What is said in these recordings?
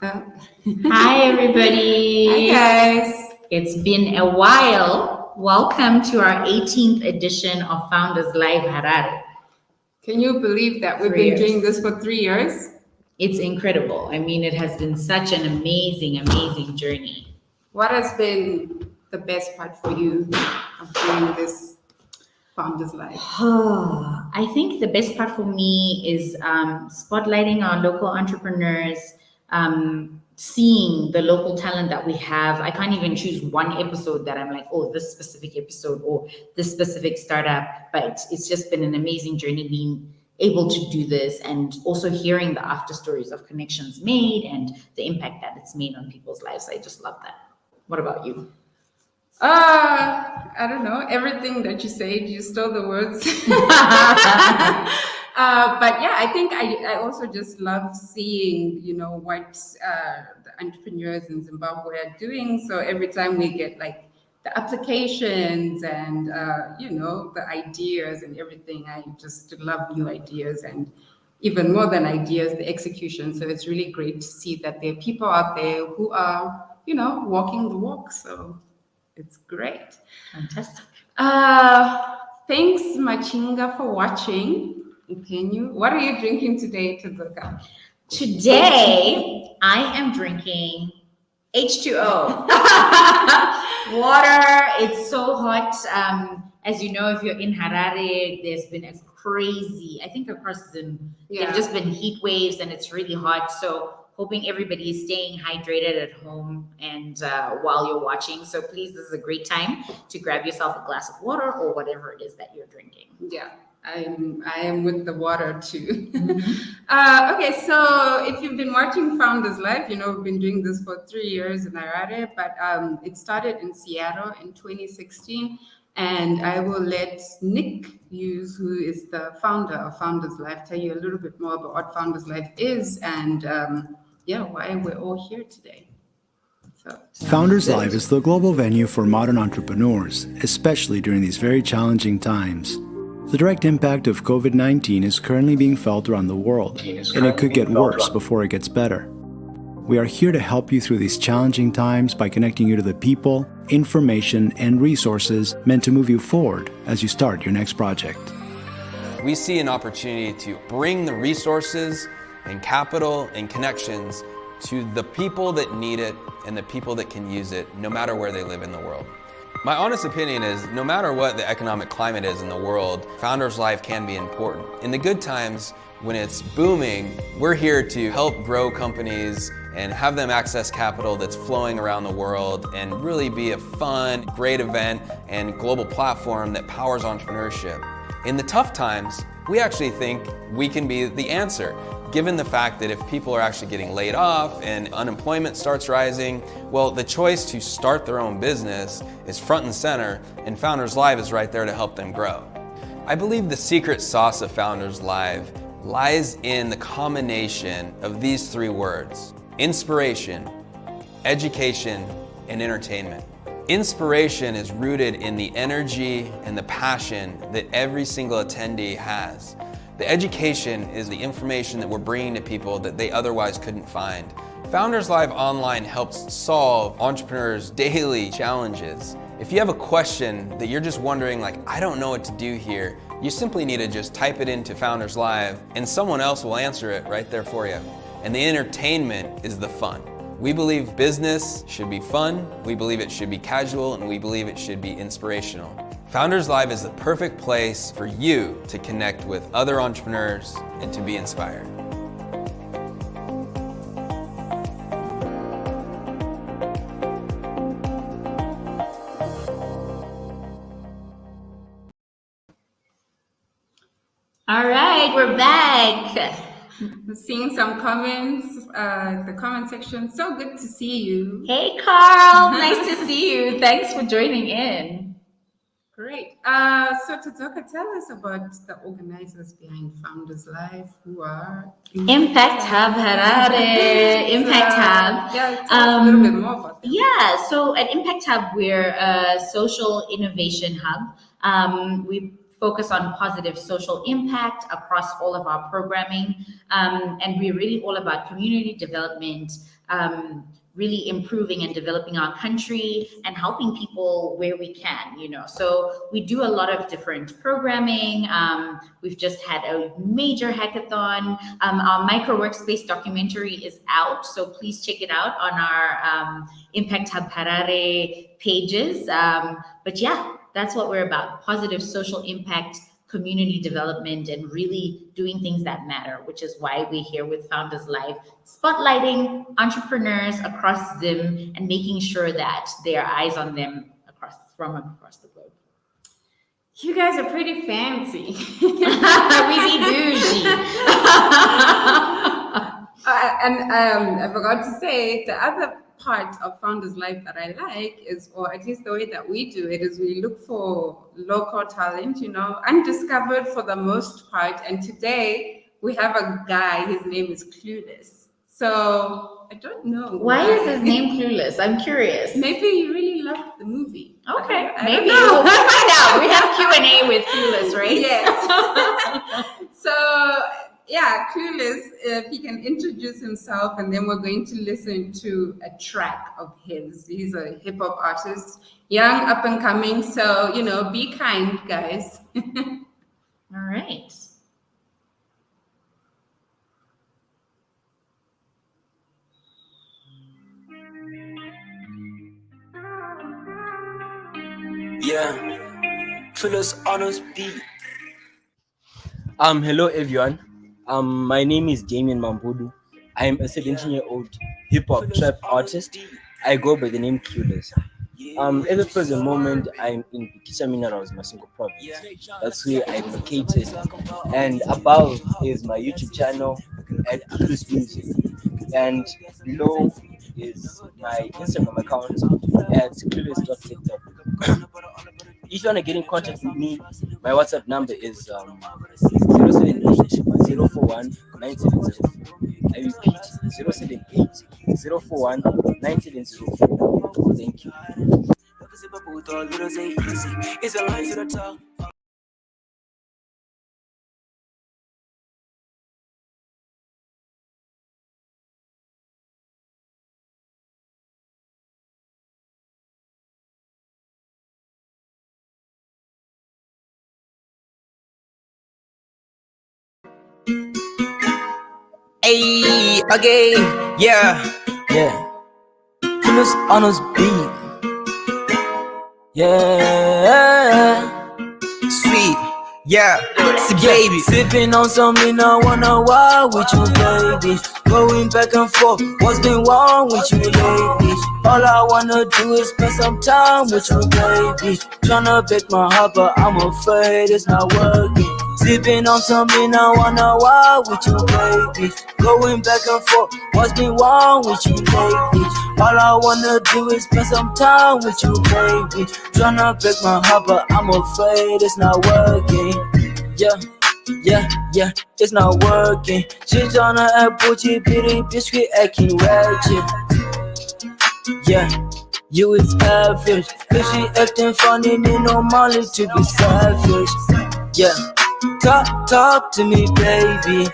Hi, everybody. Hi, guys. It's been a while. Welcome to our 18th edition of Founders Live Harare. Can you believe that we've 3 been years. doing this for 3 years? It's incredible. I mean, it has been such an amazing journey. What has been the best part for you of doing this Founders Live? I think the best part for me is spotlighting our local entrepreneurs, seeing the local talent that we have. I can't even choose one episode that I'm like, oh, this specific episode or this specific startup, but it's just been an amazing journey being able to do this and also hearing the after stories of connections made and the impact that it's made on people's lives. I just love that. What about you? I don't know. Everything that you said, you stole the words. But yeah, I think I also just love seeing, what the entrepreneurs in Zimbabwe are doing. So every time we get like the applications and, the ideas and everything, I just love new ideas and even more than ideas, the execution. So it's really great to see that there are people out there who are, walking the walk. So it's great. Fantastic. Thanks, Machinga, for watching. What are you drinking today, Tuverl? Today, I am drinking H2O. Water. It's so hot. As you know, if you're in Harare, there's been a crazy, I think across Zim, there've just been heat waves and it's really hot. So hoping everybody is staying hydrated at home and while you're watching. So please, this is a great time to grab yourself a glass of water or whatever it is that you're drinking. Yeah, I am with the water too. Okay, so if you've been watching Founders Live, we've been doing this for 3 years in Harare, but it started in Seattle in 2016. And I will let Nick Hughes, who is the founder of Founders Live, tell you a little bit more about what Founders Live is and why we're all here today. Founders Live is the global venue for modern entrepreneurs, especially during these very challenging times. The direct impact of COVID-19 is currently being felt around the world, and it could get worse before it gets better. We are here to help you through these challenging times by connecting you to the people, information, and resources meant to move you forward as you start your next project. We see an opportunity to bring the resources and capital and connections to the people that need it and the people that can use it, no matter where they live in the world. My honest opinion is, no matter what the economic climate is in the world, Founders Live can be important. In the good times, when it's booming, we're here to help grow companies and have them access capital that's flowing around the world and really be a fun, great event and global platform that powers entrepreneurship. In the tough times, we actually think we can be the answer, given the fact that if people are actually getting laid off and unemployment starts rising, well, the choice to start their own business is front and center, and Founders Live is right there to help them grow. I believe the secret sauce of Founders Live lies in the combination of these 3 words: inspiration, education, and entertainment. Inspiration is rooted in the energy and the passion that every single attendee has. The education is the information that we're bringing to people that they otherwise couldn't find. Founders Live Online helps solve entrepreneurs' daily challenges. If you have a question that you're just wondering, like, I don't know what to do here, you simply need to just type it into Founders Live and someone else will answer it right there for you. And the entertainment is the fun. We believe business should be fun, we believe it should be casual, and we believe it should be inspirational. Founders Live is the perfect place for you to connect with other entrepreneurs and to be inspired. All right, we're back. Seeing some comments, the comment section. So good to see you. Hey, Carl. Nice to see you. Thanks for joining in. Great. So Tuverl, tell us about the organizers behind Founders Live, who are Impact Hub Harare. Impact Hub. Yeah, tell us a little bit more about them. Yeah, so at Impact Hub, we're a social innovation hub. We focus on positive social impact across all of our programming. And we're really all about community development, really improving and developing our country and helping people where we can, So we do a lot of different programming. We've just had a major hackathon. Our micro workspace documentary is out, so please check it out on our Impact Hub Harare pages. But yeah, that's what we're about: positive social impact, community development, and really doing things that matter, which is why we're here with Founders Live, spotlighting entrepreneurs across Zim and making sure that there are eyes on them from across the globe. You guys are pretty fancy. We be bougie. And I forgot to say, the other part of Founders Life that I like is, or at least the way that we do it, is we look for local talent, undiscovered for the most part. And today we have a guy, his name is Clueless. So I don't know. Why is his name Clueless? I'm curious. Maybe you really loved the movie. Okay, maybe. We'll find out. We have Q&A with Clueless, right? Yes. So, yeah, Clueless, if he can introduce himself, and then we're going to listen to a track of his. He's a hip hop artist, young, up and coming. So, be kind, guys. All right. Yeah, Clueless honors beat. Hello everyone. My name is Damien Mambudu. I am a 17-year-old hip-hop trap artist. I go by the name Clueless. At the present moment, I'm in Bikisa Minerals, Masingo province. That's where I'm located. And above is my YouTube channel at Clueless Music. And below is my Instagram account at clueless.tiktok. If you want to get in contact with me, my WhatsApp number is 078-041-9704. I repeat, 078-041-9704. Thank you. Hey, okay, yeah. Clueless honors beat. Yeah. Sweet, yeah. See, baby, Sipping on something I wanna wild with you, baby. Going back and forth, what's been wrong with you lately? All I wanna do is spend some time with you, baby. Tryna break my heart, but I'm afraid it's not working. Sipping on something I wanna wild with you, baby. Going back and forth, what's been wrong with you lately? All I wanna do is spend some time with you, baby. Tryna break my heart, but I'm afraid it's not working. Yeah, it's not working. She tryna act bougie, bitty bitch, we acting ratchet. Yeah, you is average. If she acting funny, need no money to be selfish. Yeah, talk to me, baby.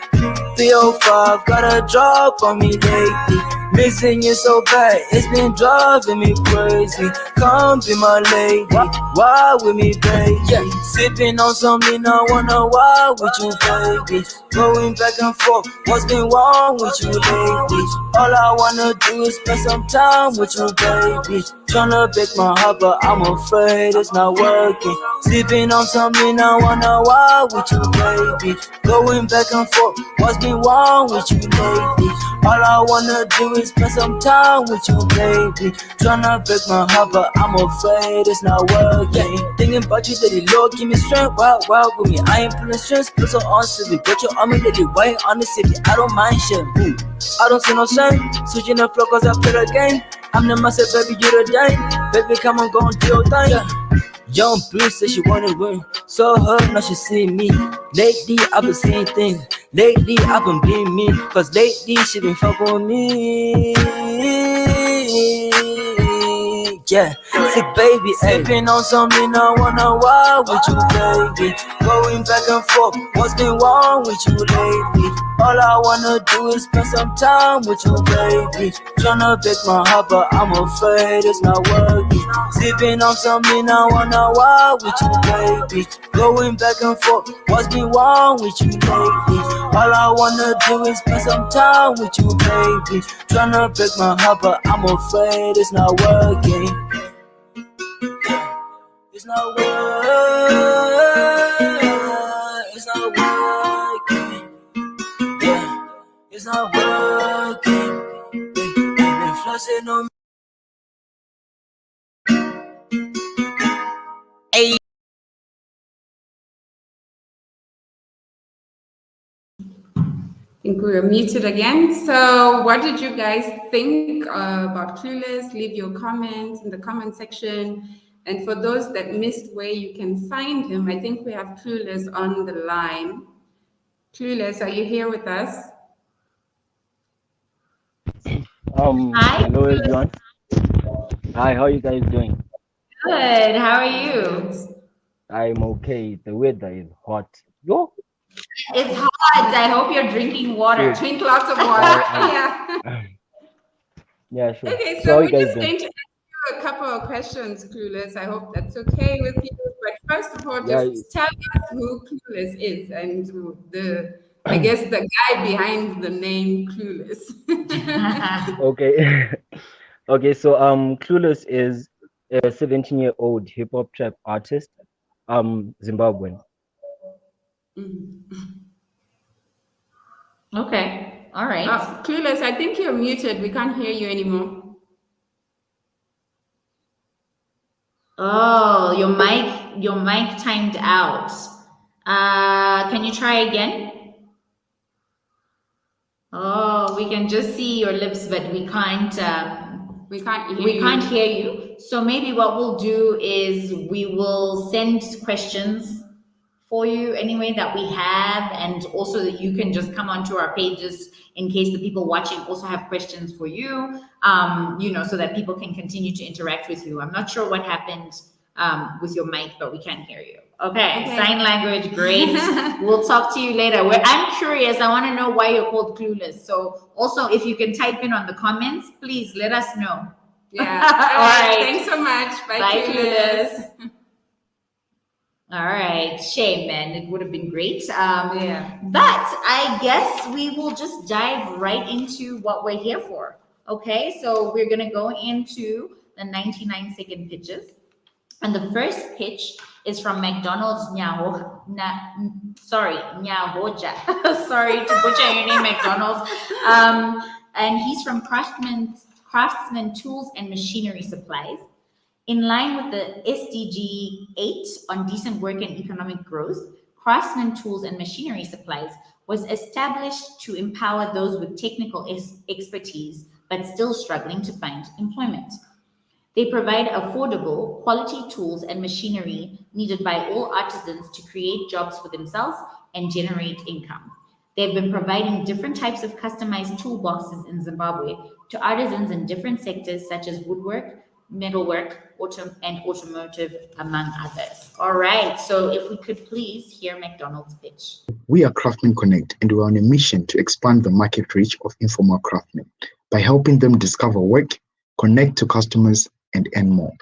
305 got a drop on me lately. Missing you so bad, it's been driving me crazy. Come be my lady, why with me, baby? Yeah, sipping on something I wanna why with you, baby. Going back and forth, what's been wrong with you lately? All I wanna do is spend some time with you, baby. Tryna break my heart, but I'm afraid it's not working. Sipping on something I wanna why with you, baby. Going back and forth, what's been wrong with you lately? All I wanna do is spend some time with you, baby. Tryna break my heart, but I'm afraid it's not working. Thinking about you, lady, Lord, give me strength. Wild with me, I ain't pulling strings. Put so on silly, got your army, lady, white on the city. I don't mind shit, boo. I don't see no shame. Switching the flow cause I play the game. I'm the master, baby, you the dame. Baby, come on, go and do your thing. Yeah. Young Bruce said she wanna win, so her now she see me. Lately I've been seeing things. Lately I've been being me, cause lately she been fucking with me. Yeah, sick baby, sipping on something I wanna wild with you, baby. Going back and forth, what's been wrong with you lately? All I wanna do is spend some time with you, baby. Tryna break my heart, but I'm afraid it's not working. Sipping on something I wanna wild with you, baby. Going back and forth, what's been wrong with you lately? All I wanna do is spend some time with you, baby. Tryna break my heart, but I'm afraid it's not working. It's not working. It's not working. Yeah, it's not working. You've been flossing on me. Hey. I think we were muted again. So what did you guys think about Clueless? Leave your comments in the comment section. And for those that missed where you can find him, I think we have Clueless on the line. Clueless, are you here with us? Hi. Hello everyone. Hi, how are you guys doing? Good. How are you? I'm okay. The weather is hot. Yo. It's hot. I hope you're drinking water. Drink lots of water. Yeah. Yeah, sure. Okay, So so how we're you guys just doing? going to ask you a couple of questions, Clueless. I hope that's okay with you. But first of all, Yeah. just tell us who Clueless is and I guess the guy behind the name Clueless. Okay. Okay, so Clueless is a 17-year-old hip hop trap artist, Zimbabwean. Okay. All right. Clueless, I think you're muted. We can't hear you anymore. Oh, your mic timed out. Can you try again? Oh, we can just see your lips, but we can't hear you. So maybe what we'll do is we will send questions for you anyway that we have, and also that you can just come onto our pages in case the people watching also have questions for you, so that people can continue to interact with you. I'm not sure what happened with your mic, but we can't hear you. Okay. Sign language, great. We'll talk to you later. I'm curious. I want to know why you're called Clueless. So also, if you can type in on the comments, please let us know. Yeah. All right. Thanks so much. Bye, Clueless. All right, shame, man. It would have been great. But I guess we will just dive right into what we're here for. Okay, so we're gonna go into the 99-second pitches, and the first pitch is from McDonald's Nyahoja. Sorry to butcher your name, McDonald's. And he's from Craftsman Tools and Machinery Supplies. In line with the SDG 8 on decent work and economic growth, Craftsman Tools and Machinery Supplies was established to empower those with technical expertise but still struggling to find employment. They provide affordable, quality tools and machinery needed by all artisans to create jobs for themselves and generate income. They've been providing different types of customized toolboxes in Zimbabwe to artisans in different sectors such as woodwork, metalwork, and automotive, among others. All right, so if we could please hear McDonald's pitch. We are Craftsmen Connect, and we're on a mission to expand the market reach of informal craftsmen by helping them discover work, connect to customers, and earn more.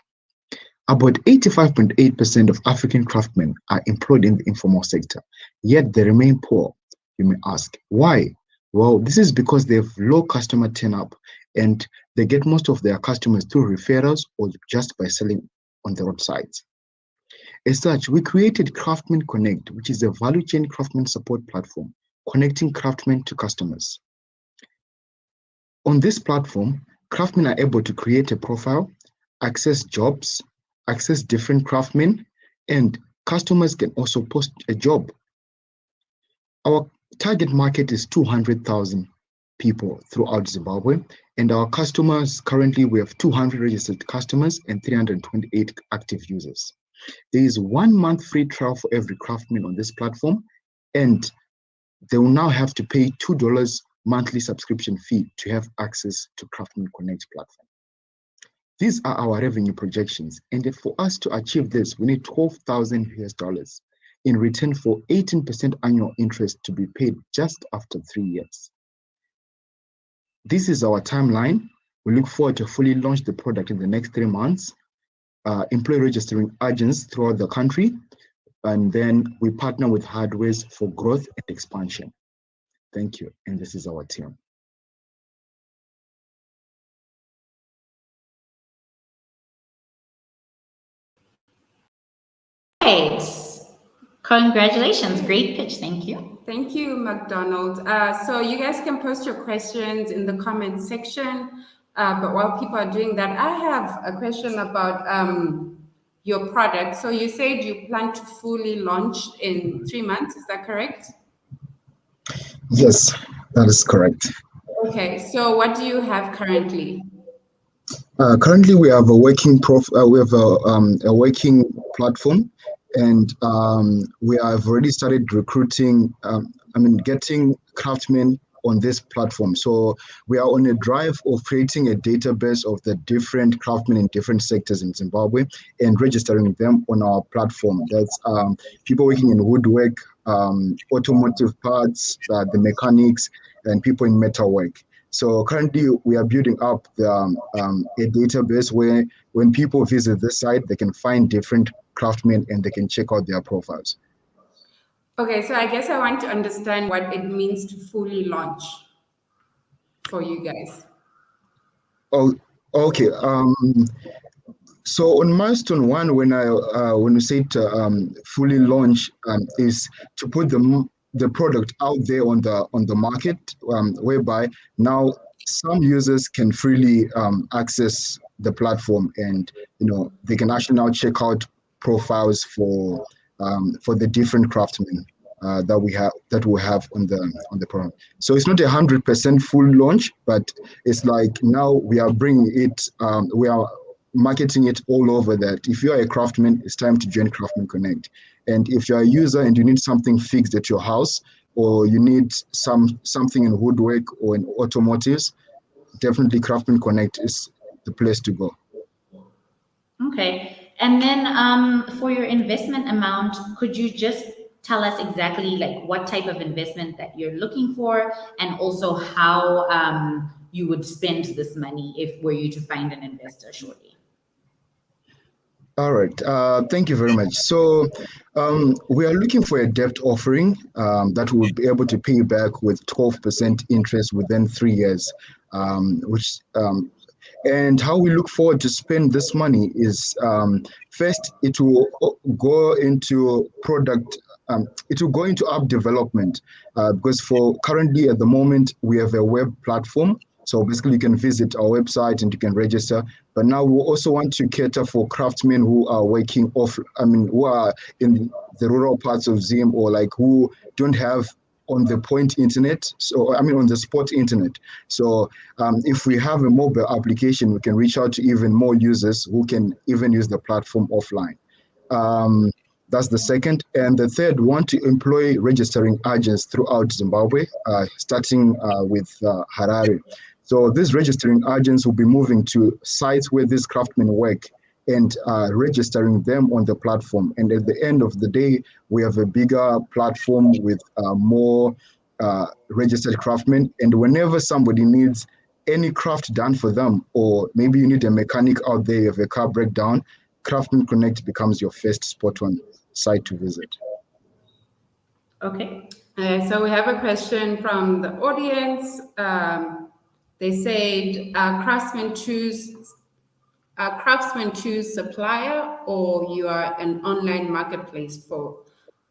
About 85.8% of African craftsmen are employed in the informal sector, yet they remain poor. You may ask, why? Well, this is because they have low customer turn-up and they get most of their customers through referrals or just by selling on the roadsides. As such, we created Craftsmen Connect, which is a value chain craftsman support platform connecting craftsmen to customers. On this platform, craftsmen are able to create a profile, access jobs, access different craftsmen, and customers can also post a job. Our target market is 200,000 people throughout Zimbabwe, and our customers, currently we have 200 registered customers and 328 active users. There is 1 month free trial for every craftsman on this platform, and they will now have to pay $2 monthly subscription fee to have access to Craftsman Connect platform. These are our revenue projections, and for us to achieve this, we need $12,000 in return for 18% annual interest to be paid just after 3 years. This is our timeline. We look forward to fully launch the product in the next 3 months, employ registering agents throughout the country, and then we partner with hardwares for growth and expansion. Thank you, and this is our team. Right. Congratulations, great pitch, thank you. Thank you, McDonald. So you guys can post your questions in the comment section, but while people are doing that, I have a question about your product. So you said you plan to fully launch in 3 months, is that correct? Yes, that is correct. Okay, so what do you have currently? Currently, we have a working a working platform, and we have already started recruiting. Getting craftsmen on this platform. So we are on a drive of creating a database of the different craftsmen in different sectors in Zimbabwe and registering them on our platform. That's people working in woodwork, automotive parts, the mechanics, and people in metalwork. So currently we are building up a database where when people visit this site, they can find different craftsmen and they can check out their profiles. Okay, so I guess I want to understand what it means to fully launch for you guys. Oh, okay. So on milestone 1, when we say to fully launch, is to put the product out there on the market, whereby now some users can freely access the platform, and they can actually now check out profiles for the different craftsmen that we have on the program. So it's not 100% full launch, but it's like now we are bringing it. We are marketing it all over that. If you are a craftsman, it's time to join Craftsman Connect. And if you're a user and you need something fixed at your house, or you need something in woodwork or in automotives, definitely Craftsman Connect is the place to go. Okay, and then for your investment amount, could you just tell us exactly like what type of investment that you're looking for, and also how you would spend this money if were you to find an investor shortly? All right, thank you very much. So we are looking for a debt offering that will be able to pay back with 12% interest within 3 years, and how we look forward to spend this money is first, it will go into product. It will go into app development because currently at the moment we have a web platform. So basically you can visit our website and you can register. But now we also want to cater for craftsmen who are working who are in the rural parts of Zim, or like who don't have on the point internet, on the spot internet. So if we have a mobile application, we can reach out to even more users who can even use the platform offline. That's the second. And the third, we want to employ registering agents throughout Zimbabwe, starting with Harare. So these registering agents will be moving to sites where these craftsmen work and registering them on the platform. And at the end of the day, we have a bigger platform with more registered craftsmen. And whenever somebody needs any craft done for them, or maybe you need a mechanic out there, you have a car breakdown, Craftsman Connect becomes your first spot on site to visit. Okay. So we have a question from the audience. They said, craftsmen choose supplier, or you are an online marketplace for?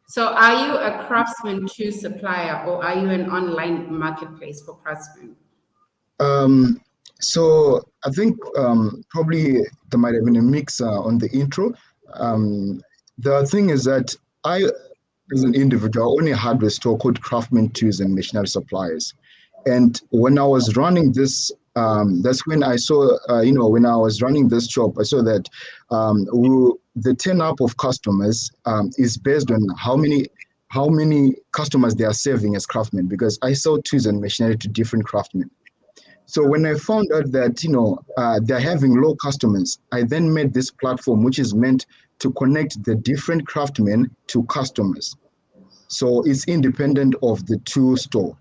So are you a craftsman choose supplier, or are you an online marketplace for craftsmen? So I think probably there might have been a mix on the intro. The thing is that I, as an individual, own a hardware store called Craftsman Tools and Machinery Suppliers. And when I was running this, that's when I saw, when I was running this shop, I saw that the turn-up of customers is based on how many customers they are serving as craftsmen, because I sell tools and machinery to different craftsmen. So when I found out that, they're having low customers, I then made this platform, which is meant to connect the different craftsmen to customers. So it's independent of the two store.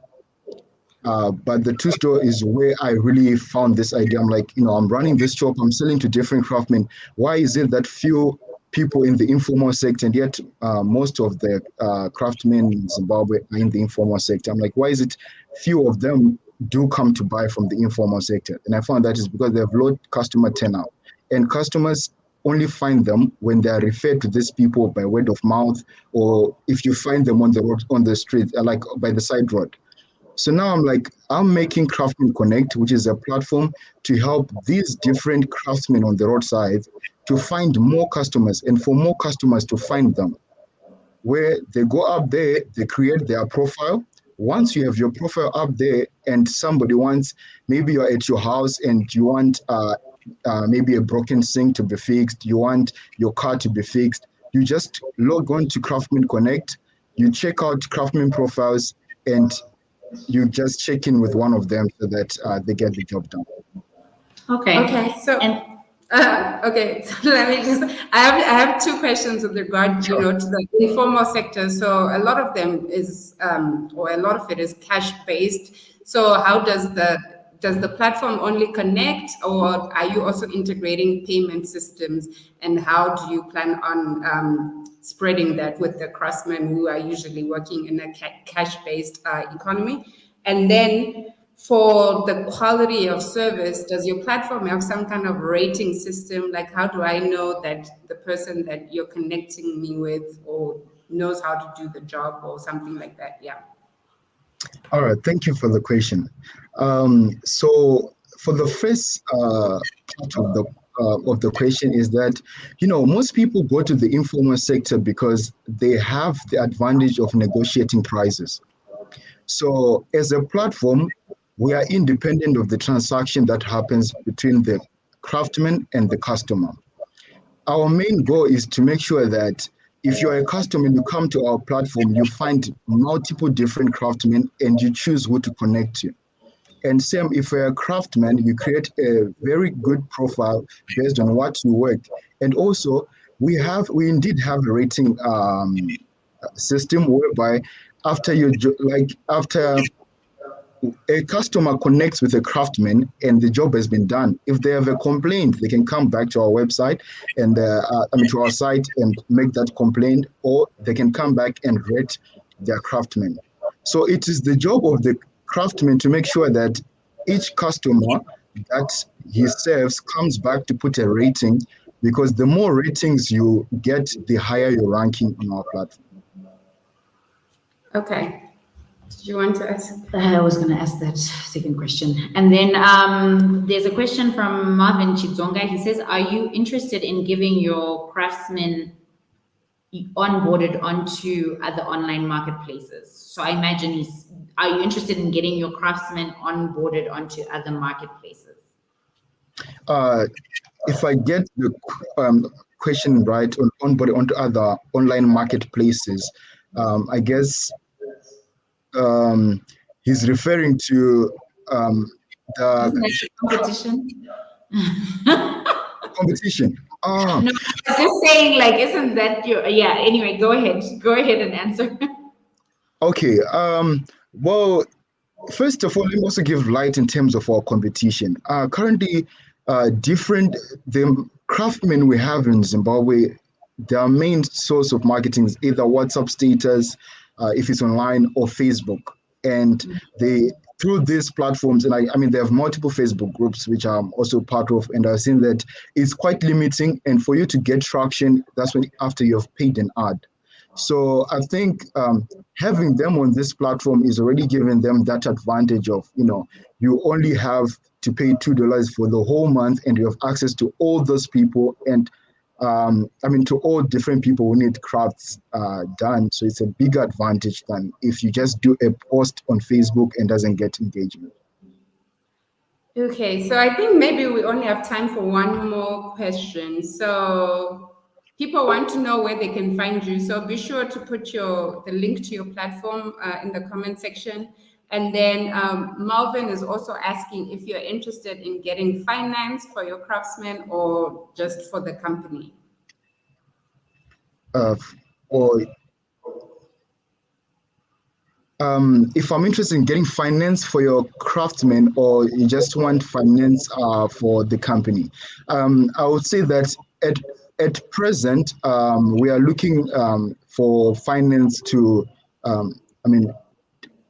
But the two store is where I really found this idea. I'm like, I'm running this shop, I'm selling to different craftsmen. Why is it that few people in the informal sector, and yet most of the craftsmen in Zimbabwe are in the informal sector? I'm like, why is it few of them do come to buy from the informal sector? And I found that is because they have low customer turnout, and customers only find them when they are referred to these people by word of mouth, or if you find them on the road, on the street, like by the side road. So now I'm making Craftsman Connect, which is a platform to help these different craftsmen on the roadside to find more customers, and for more customers to find them. Where they go up there, they create their profile. Once you have your profile up there and somebody wants, maybe you're at your house and you want maybe a broken sink to be fixed, you want your car to be fixed, you just log on to Craftsman Connect, you check out craftsman profiles, and you just check in with one of them so that they get the job done. Okay. So, okay. So let me just. I have two questions with regard, to the informal sector. So a lot of them is, or a lot of it is cash based. So how does the platform only connect, or are you also integrating payment systems? And how do you plan on spreading that with the craftsmen who are usually working in a cash-based economy? And then for the quality of service, does your platform have some kind of rating system? Like, how do I know that the person that you're connecting me with or knows how to do the job or something like that? Yeah. All right, thank you for the question. So for the first part of the question is that, most people go to the informal sector because they have the advantage of negotiating prices. So as a platform, we are independent of the transaction that happens between the craftsman and the customer. Our main goal is to make sure that if you're a customer and you come to our platform, you find multiple different craftsmen and you choose who to connect to. And same, if you're a craftsman, you create a very good profile based on what you work. And also, we indeed have a rating system whereby after a customer connects with a craftsman and the job has been done, if they have a complaint, they can come back to our website and to our site and make that complaint, or they can come back and rate their craftsman. So it is the job of the craftsman to make sure that each customer that he serves comes back to put a rating, because the more ratings you get, the higher your ranking on our platform. Okay. Did you want to ask? I was going to ask that second question. And then there's a question from Marvin Chidzonga. He says, are you interested in giving your craftsmen onboarded onto other online marketplaces? So I imagine are you interested in getting your craftsmen onboarded onto other marketplaces? If I get the question right, on onboarded onto other online marketplaces, I guess he's referring to the competition. Competition. No, I was just saying, isn't that yeah, anyway, go ahead and answer. Okay, well, first of all, let me also give light in terms of our competition. Currently, the craftsmen we have in Zimbabwe, their main source of marketing is either WhatsApp status, if it's online, or Facebook. And through these platforms, and I mean, they have multiple Facebook groups, which I'm also part of, and I've seen that it's quite limiting. And for you to get traction, that's when after you've paid an ad. So I think having them on this platform is already giving them that advantage of, you only have to pay $2 for the whole month, and you have access to all those people, and to all different people who need crafts done. So it's a bigger advantage than if you just do a post on Facebook and doesn't get engagement. Okay, so I think maybe we only have time for one more question. So people want to know where they can find you. So be sure to put the link to your platform in the comment section. And then Malvin is also asking if you're interested in getting finance for your craftsmen or just for the company. Or if I'm interested in getting finance for your craftsmen, or you just want finance for the company, I would say that at present we are looking for finance to.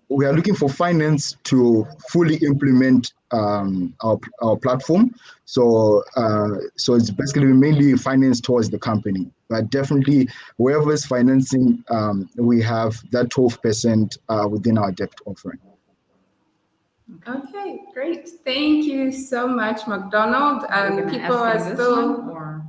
We are looking for finance to fully implement our platform. So it's basically mainly finance towards the company. But definitely, whoever is financing, we have that 12% within our debt offering. Okay, great. Thank you so much, McDonald. People are still.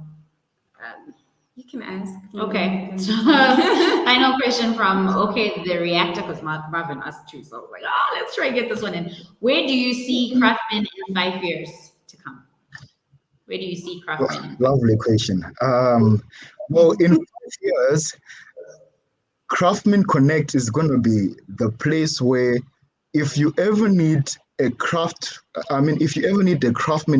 You can ask. Okay. So, final question from the reactor, because Marvin asked too. So I was like, let's try and get this one in. Where do you see Craftsman in 5 years to come? Where do you see Craftsman? Lovely question. Well, in 5 years, Craftsman Connect is going to be the place where if you ever need a craftsman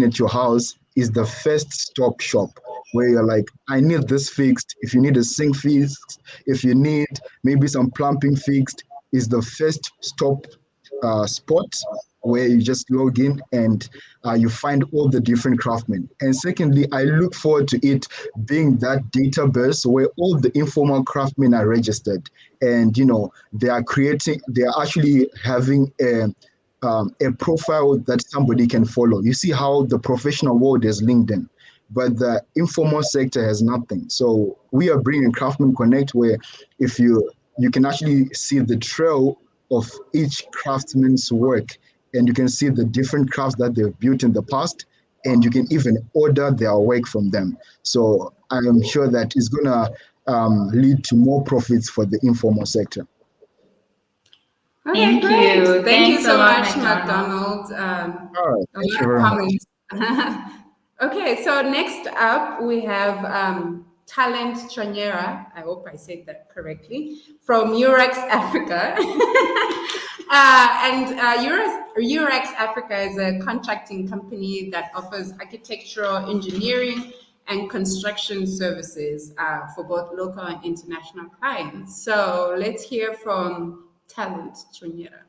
at your house, is the first stop shop where you're like, I need this fixed. If you need a sink fixed, if you need maybe some plumbing fixed, is the first stop spot where you just log in and you find all the different craftsmen. And secondly, I look forward to it being that database where all the informal craftsmen are registered, and they are actually having a profile that somebody can follow. You see how the professional world is LinkedIn, but the informal sector has nothing. So we are bringing Craftsman Connect, where if you can actually see the trail of each craftsman's work, and you can see the different crafts that they've built in the past, and you can even order their work from them. So I am sure that it's going to lead to more profits for the informal sector. Okay, great. Thank you so much, McDonald. All right, thank you very much. Okay, so next up we have Talent Chonyera. I hope I said that correctly, from Urex Africa. Urex Africa is a contracting company that offers architectural engineering and construction services for both local and international clients. So let's hear from Talent Chonyera.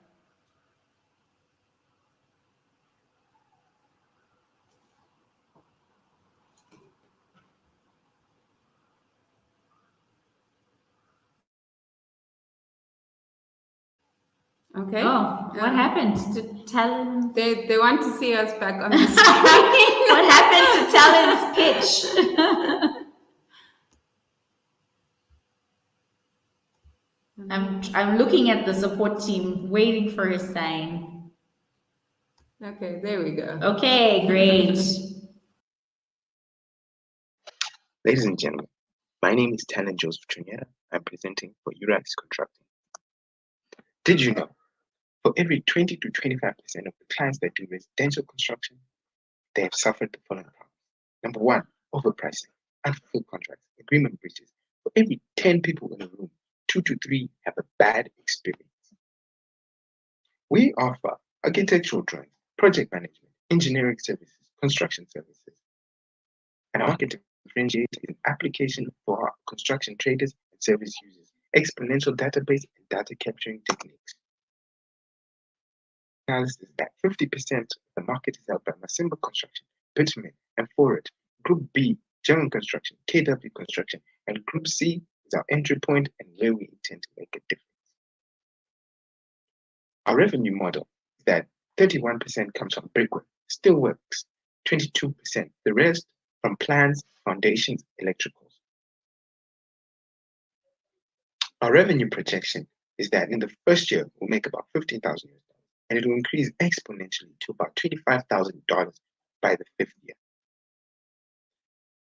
Okay. Oh, what happened to Talent? They want to see us back on the screen. What happened to Talent's pitch? I'm looking at the support team, waiting for his sign. Okay, there we go. Okay, great. Ladies and gentlemen, my name is Talent Joseph Chonyera. I'm presenting for Urex Contracting. Did you know, for every 20 to 25% of the clients that do residential construction, they have suffered the following problems. Number one, overpricing, unfulfilled contracts, agreement breaches. For every 10 people in a room, 2 to 3 have a bad experience. We offer architectural drawing, project management, engineering services, construction services. And our market differentiator is an application for our construction traders and service users, exponential database and data capturing techniques. Analysis that 50% of the market is held by Masimba Construction, Bitumen, and Forward. Group B, German Construction, KW Construction, and Group C is our entry point and where we intend to make a difference. Our revenue model is that 31% comes from brickwork, steelworks, 22%, the rest from plans, foundations, electricals. Our revenue projection is that in the first year, we'll make about $15,000, and it will increase exponentially to about $25,000 by the 5th year.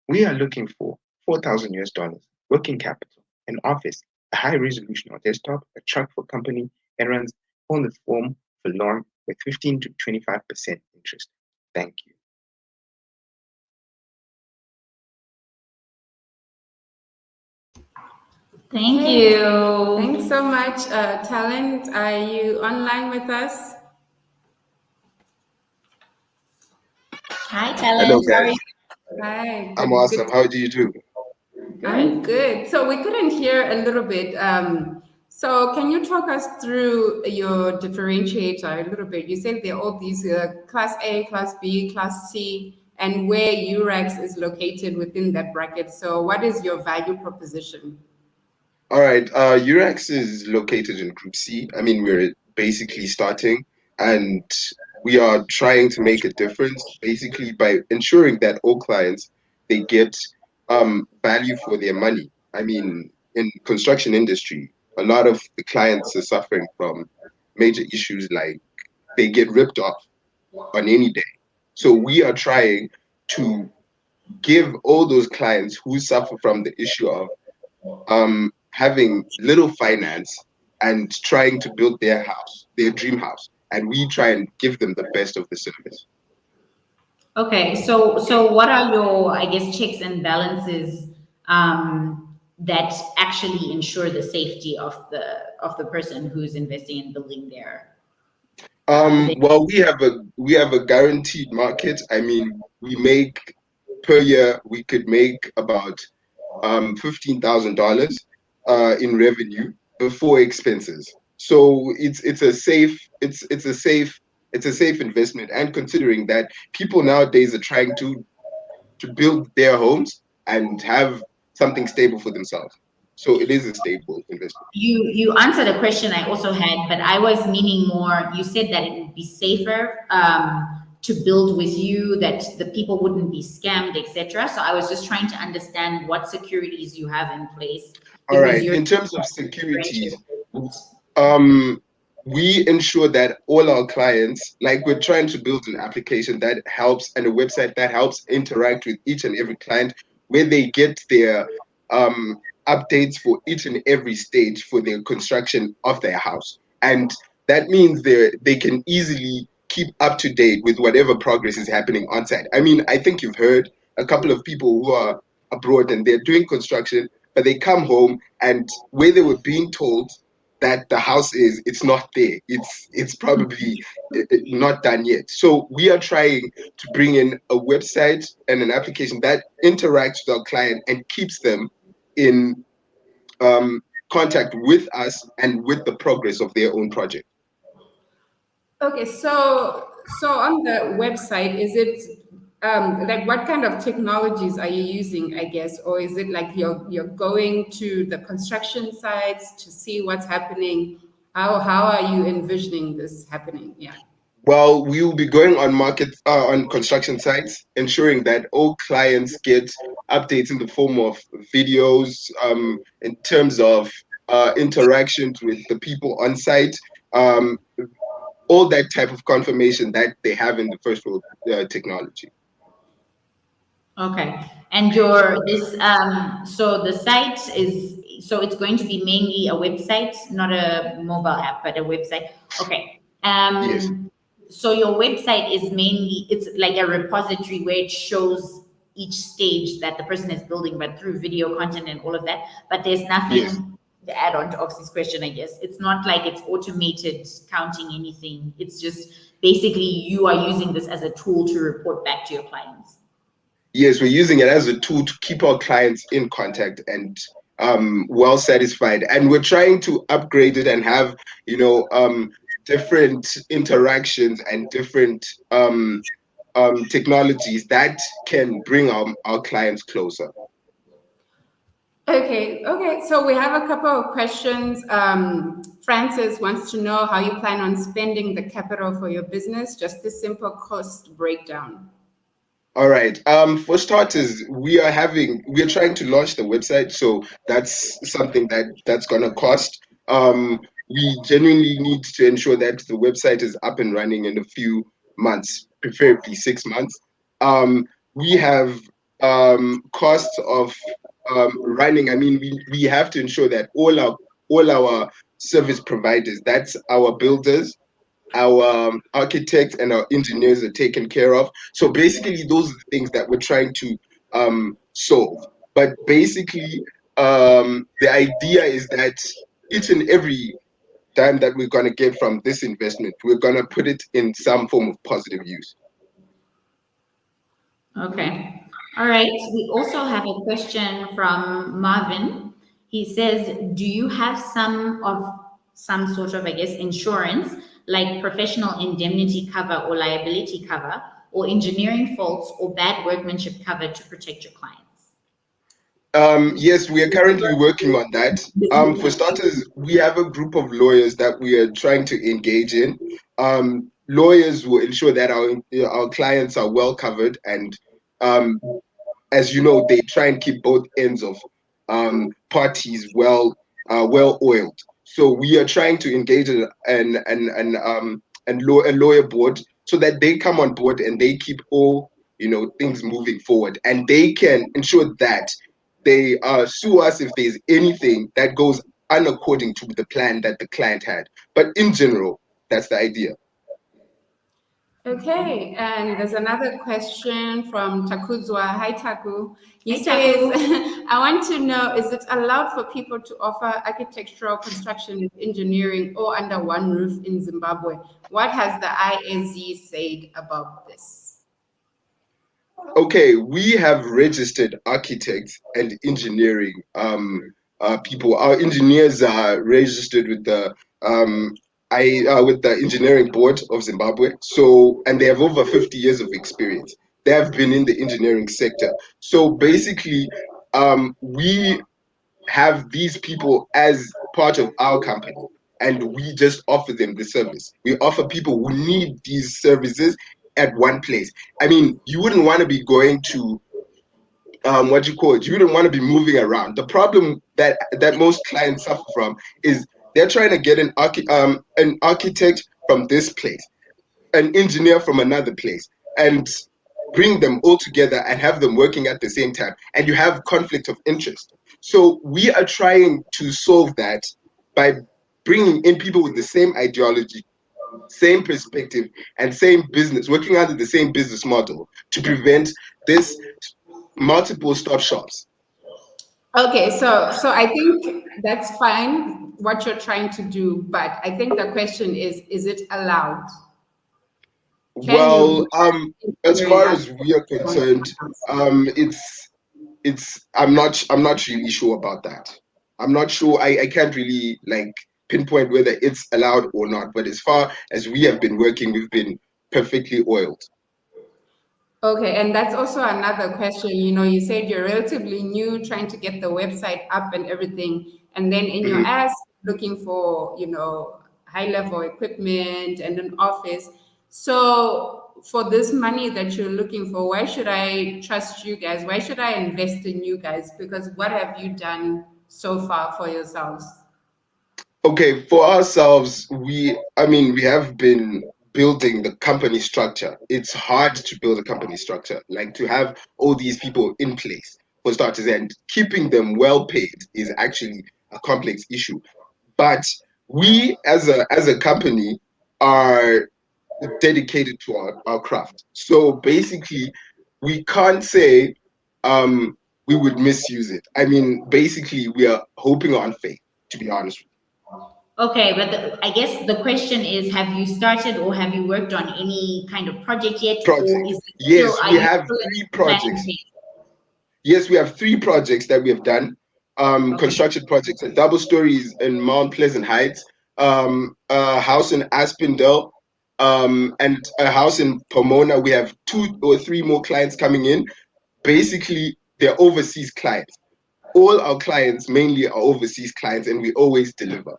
We are looking for $4,000 working capital, an office, a high resolution or desktop, a truck for company errands, on the form for loan with 15 to 25% interest. Thank you. Thank Hey, you. thanks so much. Talent, are you online with us? Hi, Hello, Talent. How are guys. you? Hi, I'm good. awesome. How do you do? I'm Good. good. So we couldn't hear a little bit. So can you talk us through your differentiator a little bit? You said there are all these class A, class B, class C, and where UREX is located within that bracket. So what is your value proposition? All right. Urex is located in Group C. I mean, we're basically starting, and we are trying to make a difference, basically by ensuring that all clients they get value for their money. I mean, in construction industry, a lot of the clients are suffering from major issues like they get ripped off on any day. So we are trying to give all those clients who suffer from the issue of having little finance and trying to build their house, their dream house, and we try and give them the best of the service. Okay, so what are your, I guess, checks and balances that actually ensure the safety of the person who's investing in building their Well, we have a guaranteed market. I mean, we make per year we could make about $15,000 in revenue before expenses. So it's a safe investment. And considering that people nowadays are trying to build their homes and have something stable for themselves, so it is a stable investment. You answered a question I also had, but I was meaning more, you said that it would be safer to build with you, that the people wouldn't be scammed, etc. So I was just trying to understand what securities you have in place All because right. you're In terms of securities, differentiated. um, we ensure that all our clients, like we're trying to build an application that helps and a website that helps interact with each and every client, where they get their updates for each and every stage for their construction of their house. And that means they can easily keep up to date with whatever progress is happening on site. I mean, I think you've heard a couple of people who are abroad and they're doing construction, but they come home and where they were being told that the house is, it's not there, it's probably not done yet. So we are trying to bring in a website and an application that interacts with our client and keeps them in contact with us and with the progress of their own project. Okay, so on the website, is it like what kind of technologies are you using, I guess, or is it like you're going to the construction sites to see what's happening? How are you envisioning this happening? Yeah. Well, we will be going on construction sites, ensuring that all clients get updates in the form of videos, in terms of interactions with the people on site, um, all that type of confirmation that they have in the first world technology. Okay. And your this so the site is, so it's going to be mainly a website, not a mobile app, but a website. Okay. Yes, So your website is mainly, it's like a repository where it shows each stage that the person is building, but through video content and all of that. But there's yes. nothing to add on to Oxy's question, I guess. It's not like it's automated counting anything. It's just basically you are using this as a tool to report back to your clients. Yes, we're using it as a tool to keep our clients in contact and well satisfied. And we're trying to upgrade it and have, different interactions and different technologies that can bring our clients closer. Okay. So we have a couple of questions. Francis wants to know how you plan on spending the capital for your business, just a simple cost breakdown. All right. For starters, we're trying to launch the website, so that's something that's gonna cost. We genuinely need to ensure that the website is up and running in a few months, preferably 6 months. We have costs of running. I mean, we have to ensure that all our service providers, that's our builders, our architects and our engineers are taken care of. So basically, those are the things that we're trying to solve. But basically, the idea is that each and every dime that we're going to get from this investment, we're going to put it in some form of positive use. Okay. All right. We also have a question from Marvin. He says, do you have some sort of, I guess, insurance, like professional indemnity cover or liability cover, or engineering faults or bad workmanship cover to protect your clients? Yes, we are currently working on that. For starters, we have a group of lawyers that we are trying to engage in. Lawyers will ensure that our clients are well covered, and as you know, they try and keep both ends of parties well oiled. So we are trying to engage a lawyer board so that they come on board and they keep all things moving forward, and they can ensure that they sue us if there's anything that goes unaccording to the plan that the client had. But in general, that's the idea. Okay, and there's another question from Takuzwa. Hi, Taku. He Hi, says, Taku. I want to know, is it allowed for people to offer architectural, construction, and engineering all under one roof in Zimbabwe? What has the IAZ said about this? Okay, we have registered architects and engineering people. Our engineers are registered with the with the engineering board of Zimbabwe. So, and they have over 50 years of experience. They have been in the engineering sector. So basically, we have these people as part of our company, and we just offer them the service. We offer people who need these services at one place. I mean, you wouldn't want to be going to you wouldn't want to be moving around. The problem that most clients suffer from is they're trying to get an architect from this place, an engineer from another place, and bring them all together and have them working at the same time, and you have conflict of interest. So we are trying to solve that by bringing in people with the same ideology, same perspective, and same business, working under the same business model to prevent this multiple stop shops. Okay, so I think that's fine what you're trying to do, but I think the question is it allowed? Well, as far as we are concerned, I'm not really sure about that. I'm not sure. I can't really pinpoint whether it's allowed or not. But as far as we have been working, we've been perfectly oiled. Okay, and that's also another question. You said you're relatively new, trying to get the website up and everything, and then in your ask, looking for high-level equipment and an office. So for this money that you're looking for, why should I trust you guys? Why should I invest in you guys? Because what have you done so far for yourselves? Okay, for ourselves, we have been building the company structure. It's hard to build a company structure, like to have all these people in place for starters, and keeping them well paid is actually a complex issue. But we as a company are dedicated to our craft. So basically, we can't say we would misuse it. I mean, basically, we are hoping on faith, to be honest with you. Okay, but I guess the question is, have you started or have you worked on any kind of project yet? Yes, we have 3 projects. Yes, we have 3 projects that we have done. Construction projects, a double stories in Mount Pleasant Heights, a house in Aspendale, and a house in Pomona. We have 2 or 3 more clients coming in. Basically, they're overseas clients. All our clients mainly are overseas clients, and we always deliver.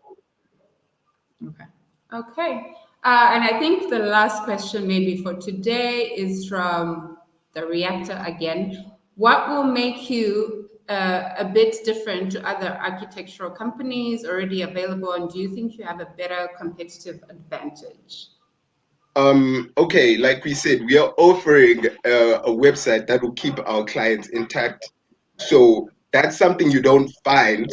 Okay. And I think the last question maybe for today is from the reactor again. What will make you a bit different to other architectural companies already available, and do you think you have a better competitive advantage? Okay, like we said, we are offering a website that will keep our clients intact. So that's something you don't find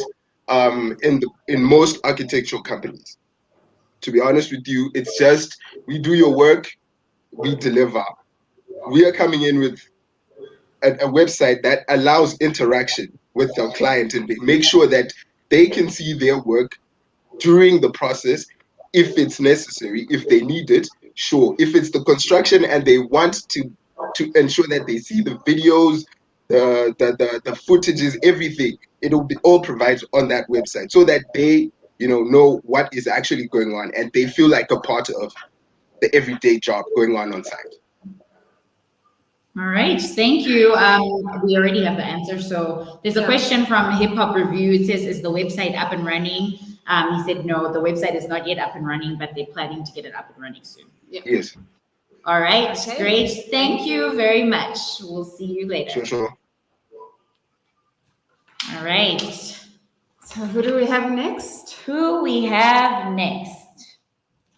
in most architectural companies. To be honest with you, it's just we do your work, we deliver. We are coming in with a website that allows interaction with the client and make sure that they can see their work during the process, if it's necessary, if they need it, sure. If it's the construction and they want to ensure that they see the videos, the footages, everything, it'll be all provided on that website so that they know what is actually going on and they feel like a part of the everyday job going on site. All right, thank you. We already have the answer. So there's a question from Hip Hop Review. It says, is the website up and running? He said, no, the website is not yet up and running, but they're planning to get it up and running soon. Yes. All right, great. Thank you very much. We'll see you later. Sure. All right. So who do we have next?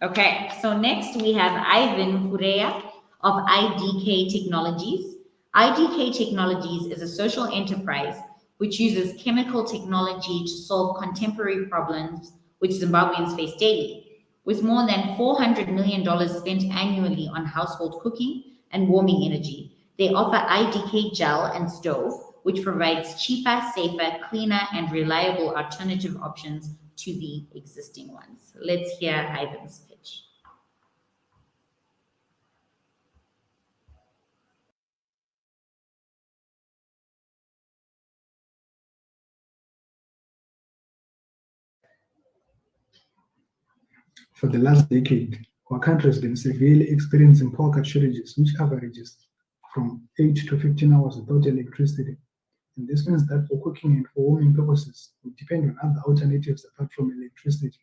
Okay, so next we have Ivan Hurea of IDK Technologies. IDK Technologies is a social enterprise which uses chemical technology to solve contemporary problems which Zimbabweans face daily. With more than $400 million spent annually on household cooking and warming energy, they offer IDK Gel and Stove, which provides cheaper, safer, cleaner, and reliable alternative options to the existing ones. Let's hear Ivan's pitch. For the last decade, our country has been severely experiencing power cut shortages, which averages from 8 to 15 hours without electricity. And this means that for cooking and for warming purposes, we depend on other alternatives apart from electricity.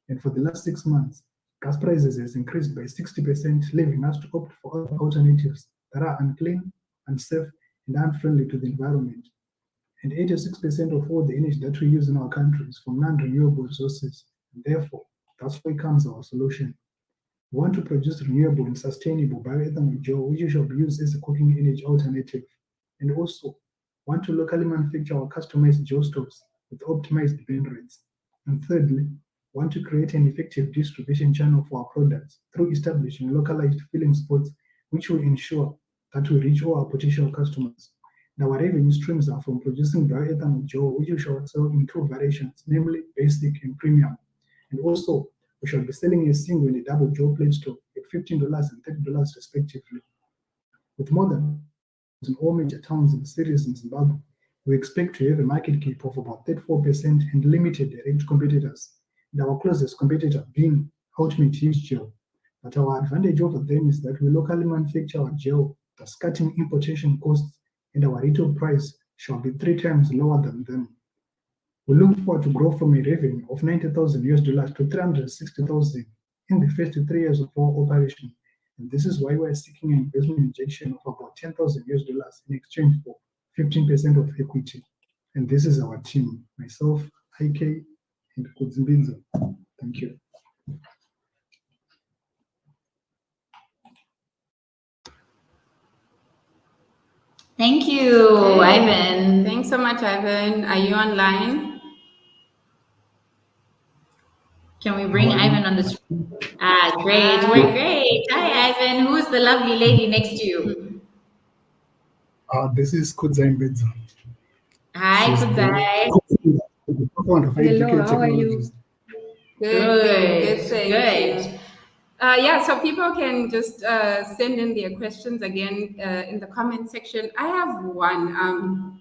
And for the last 6 months, gas prices has increased by 60%, leaving us to opt for other alternatives that are unclean, unsafe, and unfriendly to the environment. And 86% of all the energy that we use in our country is from non-renewable sources. And therefore, that's why comes our solution. We want to produce renewable and sustainable bioethanol gel, which shall be used as a cooking energy alternative. And also, want to locally manufacture our customized gel stoves with optimized burn rates. And thirdly, want to create an effective distribution channel for our products through establishing localized filling spots, which will ensure that we reach all our potential customers. Now, our revenue streams are from producing bioethanol gel, which we shall sell in 2 variations, namely basic and premium. And also, we shall be selling a single and a double gel plate stove at $15 and $30 respectively. With more than in all major towns and cities in Zimbabwe, we expect to have a market cap of about 34% and limited direct competitors, and our closest competitor being Ultimate Use Gel. But our advantage over them is that we locally manufacture our gel, thus cutting importation costs, and our retail price shall be 3 times lower than them. We look forward to grow from a revenue of $90,000 to $360,000 in the first 3 years of our operation. And this is why we're seeking an investment injection of about $10,000 in exchange for 15% of equity. And this is our team, myself, IK, and Kudzimbinzo. Thank you. Thank you, Ivan. Thanks so much, Ivan. Are you online? Can we bring Ivan on the screen? Great. We're great. Hi, Ivan. Who's the lovely lady next to you? This is Kudzimbinzo. Hi, Kudzai. Hello, how are you? Good. So people can just send in their questions again in the comment section. I have one.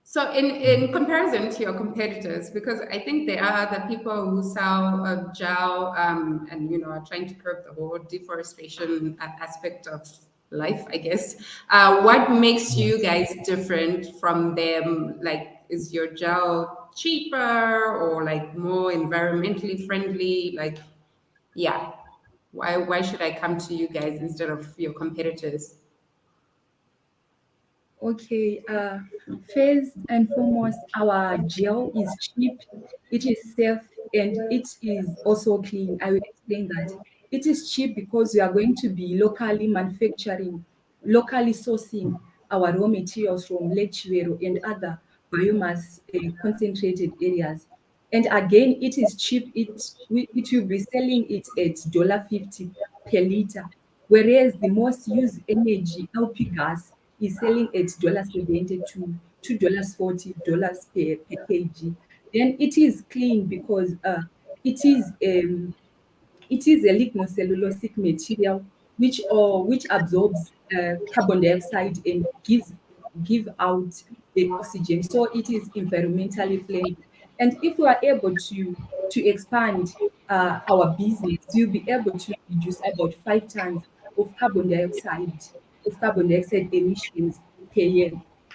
So in comparison to your competitors, because I think there are other people who sell gel and are trying to curb the whole deforestation aspect of life, I guess. What makes you guys different from them? Like, is your gel cheaper or like more environmentally friendly? Like, yeah. Why should I come to you guys instead of your competitors? Okay, first and foremost, our gel is cheap, it is safe, and it is also clean. I will explain that. It is cheap because we are going to be locally manufacturing, locally sourcing our raw materials from Lake Tuverl and other biomass concentrated areas. And again, it is cheap. It will be selling it at $50 per liter, whereas the most used energy, LP gas, is selling at $72. $2.40 per kg. Then it is clean because it is a lignocellulosic material which absorbs carbon dioxide and give out the oxygen. So it is environmentally friendly. And if we are able to expand our business, you'll be able to reduce about 5 tons of carbon dioxide emissions per year.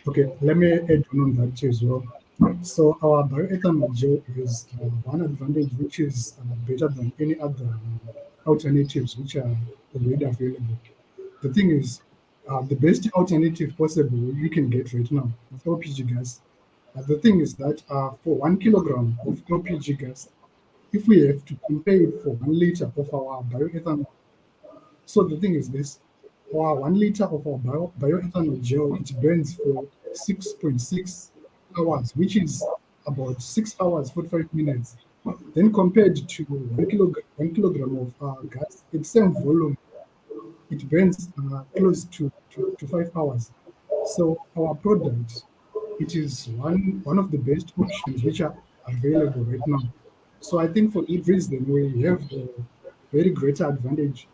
Okay, let me add on that too as well. So our bioethanol gel is one advantage which is better than any other alternatives which are already available. The thing is, the best alternative possible you can get right now is LPG gas. The thing is that for 1 kilogram of LPG gas, if we have to compare it for 1 liter of our bioethanol, so the thing is this, our 1 liter of our bioethanol gel, it burns for 6.6 hours, which is about 6 hours, 45 minutes. Then compared to 1 kilogram of gas, its same volume, it burns close to 5 hours. So our product, it is one of the best options which are available right now. So I think for that reason, we have a very greater advantage.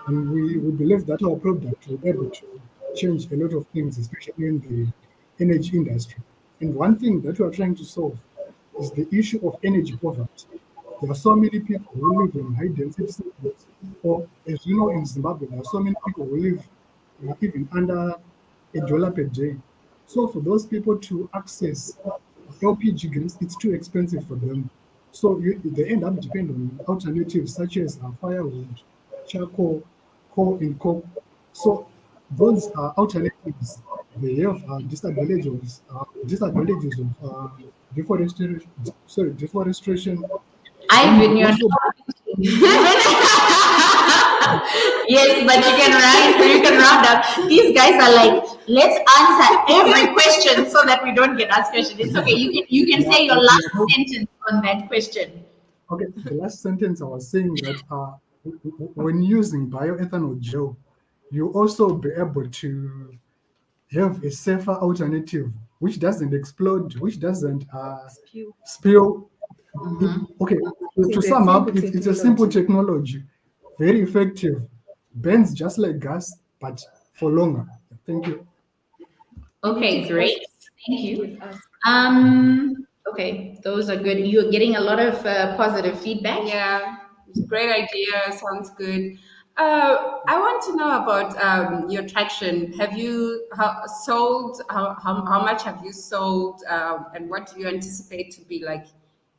And we believe that our product will be able to change a lot of things, especially in the energy industry. And one thing that we are trying to solve is the issue of energy poverty. There are so many people who live in high density cities, or as you know, in Zimbabwe, there are so many people who live even under $1 per day. So for those people to access LPG gas, it's too expensive for them. So they end up depending on alternatives such as firewood, charcoal, coal, and coke. So those are alternatives. They have disadvantages of deforestation. Sorry, deforestation. Ivan, you're yes, but you can round up. These guys are like, let's answer every question so that we don't get asked questions. It's okay. You can say your last sentence on that question. Okay, the last sentence I was saying that when using bioethanol gel, you also be able to have a safer alternative which doesn't explode, which doesn't spill. Okay, to sum up, it's a simple technology, very effective, burns just like gas, but for longer. Thank you. Okay, great. Thank you. Okay, those are good. You're getting a lot of positive feedback. Yeah, it's a great idea. Sounds good. I want to know about your traction. Have you sold? How much have you sold? And what do you anticipate to be like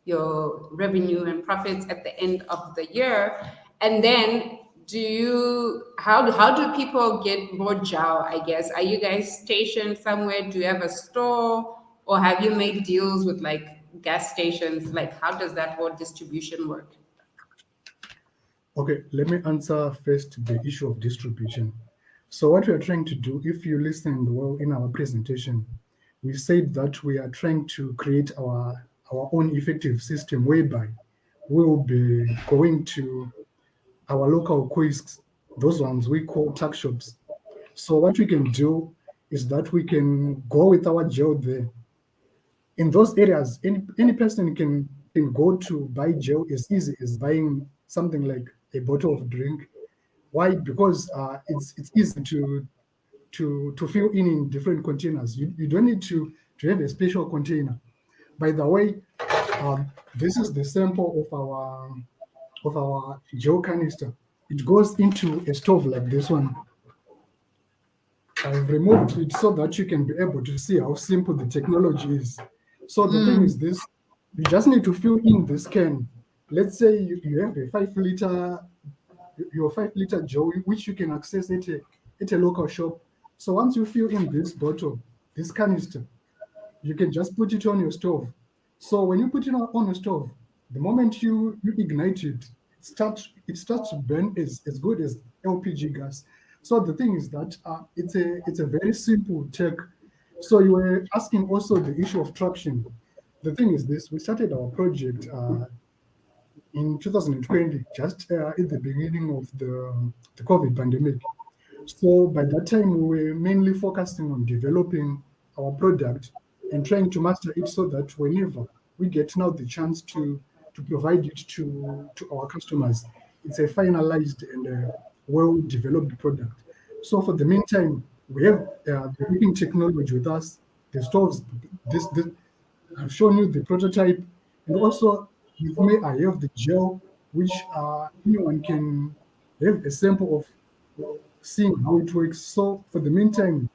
your revenue and profits at the end of the year? And then how do people get more gel, I guess? Are you guys stationed somewhere? Do you have a store? Or have you made deals with like gas stations? Like, how does that whole distribution work? Okay, let me answer first the issue of distribution. So what we are trying to do, if you listened well in our presentation, we said that we are trying to create our own effective system whereby we will be going to our local kiosks, those ones we call tuck shops. So what we can do is that we can go with our gel there. In those areas, any person can go to buy gel as easy as buying something like a bottle of drink. Why? Because it's easy to fill in different containers. You don't need to have a special container. By the way, this is the sample of our gel canister. It goes into a stove like this one. I've removed it so that you can be able to see how simple the technology is. So the thing is this, you just need to fill in this can. Let's say you have a 5 liter, your 5 liter gel, which you can access at a local shop. So once you fill in this bottle, this canister, you can just put it on your stove. So when you put it on your stove, the moment you ignite it, it starts to burn as good as LPG gas. So the thing is that it's a very simple tech. So you were asking also the issue of traction. The thing is this, we started our project in 2020, just at the beginning of the COVID pandemic. So by that time, we were mainly focusing on developing our product and trying to master it so that whenever we get now the chance to provide it to our customers, it's a finalized and well-developed product. So for the meantime, we have the whipping technology with us, the stoves. This I've shown you the prototype, and also with me I have the gel, which anyone can have a sample of seeing how it works. So for the meantime,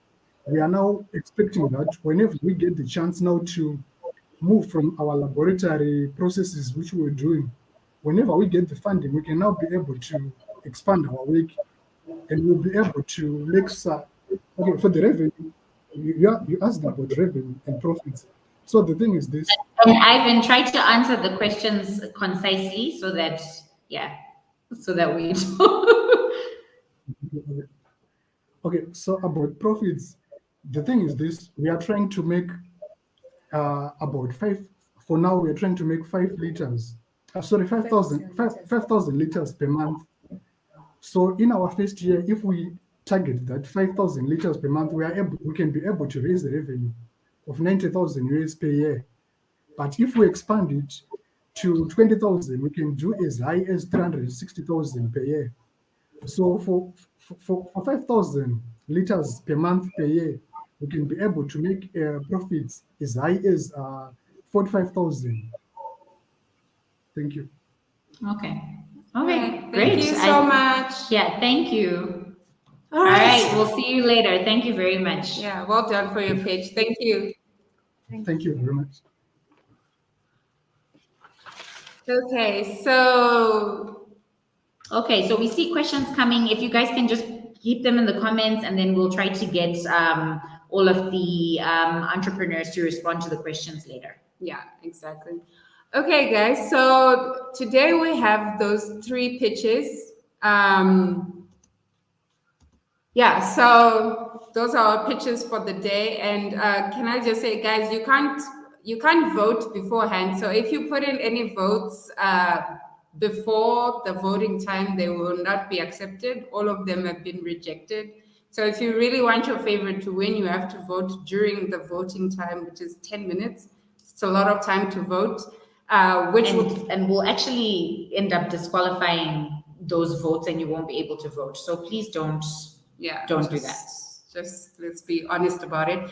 we are now expecting that whenever we get the chance now to move from our laboratory processes which we were doing, whenever we get the funding, we can now be able to expand our work, and we'll be able to make okay, for the revenue, you asked about revenue and profits. So the thing is this. And Ivan, try to answer the questions concisely so that, we Okay, so about profits, the thing is this, we are trying to make about 5, for now we are trying to make 5 liters, 5,000 liters per month. So in our first year, if we target that 5,000 liters per month, we can be able to raise the revenue of 90,000 US per year. But if we expand it to 20,000, we can do as high as 360,000 per year. So for 5,000 liters per month per year, we can be able to make profits as high as 45,000. Thank you. Okay. Thank Great. you so much. Yeah, thank you. All right. We'll see you later. Thank you very much. Yeah, well done for your pitch. Thank you. Thank you very much. Okay, so we see questions coming. If you guys can just keep them in the comments, and then we'll try to get all of the entrepreneurs to respond to the questions later. Yeah, exactly. Okay, guys, so today we have those 3 pitches. So those are our pitches for the day. And can I just say, guys, you can't vote beforehand. So if you put in any votes before the voting time, they will not be accepted. All of them have been rejected. So if you really want your favorite to win, you have to vote during the voting time, which is 10 minutes. It's a lot of time to vote. And we'll actually end up disqualifying those votes, and you won't be able to vote. So please don't do that. Just let's be honest about it.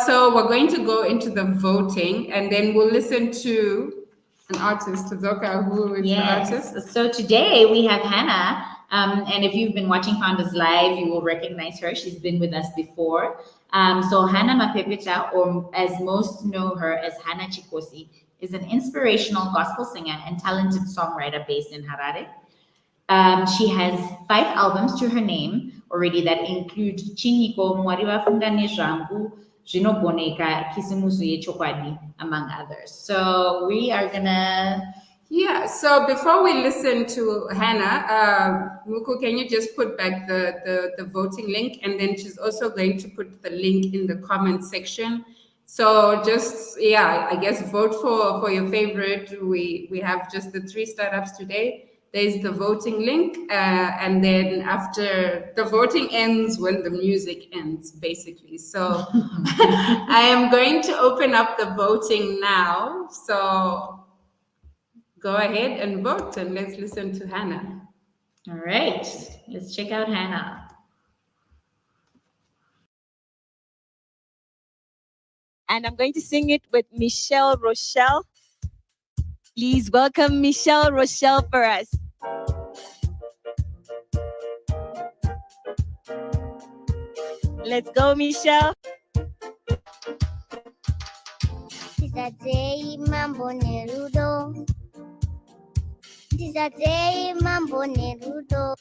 So we're going to go into the voting, and then we'll listen to an artist, Zoka, who is the artist. So today we have Hannah, and if you've been watching Founders Live, you will recognize her. She's been with us before. So Hannah Mapepeta, or as most know her as Hannah Chikosi, is an inspirational gospel singer and talented songwriter based in Harare. She has 5 albums to her name already that include Chiniko, Mwariwa Fundane Jangu, Jinoboneka, Kisimusu Yechokwadi, among others. So we are gonna... Yeah, so before we listen to Hannah, Muku, can you just put back the voting link? And then she's also going to put the link in the comment section. So just, I guess vote for your favorite. We have just the 3 startups today. There's the voting link, and then after the voting ends, when the music ends, basically. So I am going to open up the voting now. So go ahead and vote, and let's listen to Hannah. All right, let's check out Hannah. And I'm going to sing it with Michelle Rochelle. Please welcome Michelle Rochelle for us. Let's go, Michelle. Tizatei mambo nerudo. Tizatei mambo nerudo.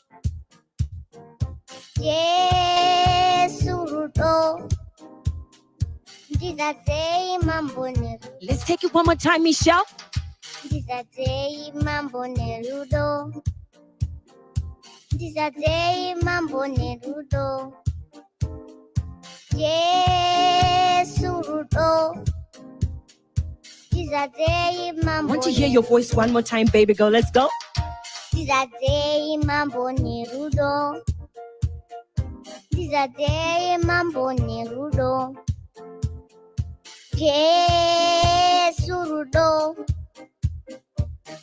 Yesu rudo. Tizatei mambo nerudo. Let's take it one more time, Michelle. Tizatei mambo nerudo. Tizatei mambo nerudo. Yesu rudo. Tizatei mambo. Want to hear your voice one more time, baby girl? Let's go. Tizatei mambo nerudo. Tizatei mambo nerudo. Jesurudo.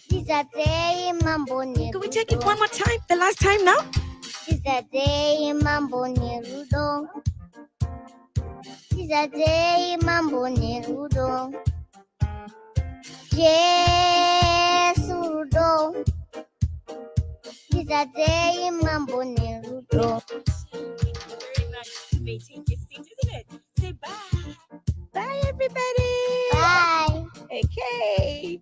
Dizadei mambo nerudo. Can we take it one more time? The last time now? Dizadei mambo nerudo. Dizadei mambo nerudo. Jesurudo. Dizadei mambo nerudo. Very much. You may take your seat, isn't it? Say bye. Bye, everybody. Bye. Okay.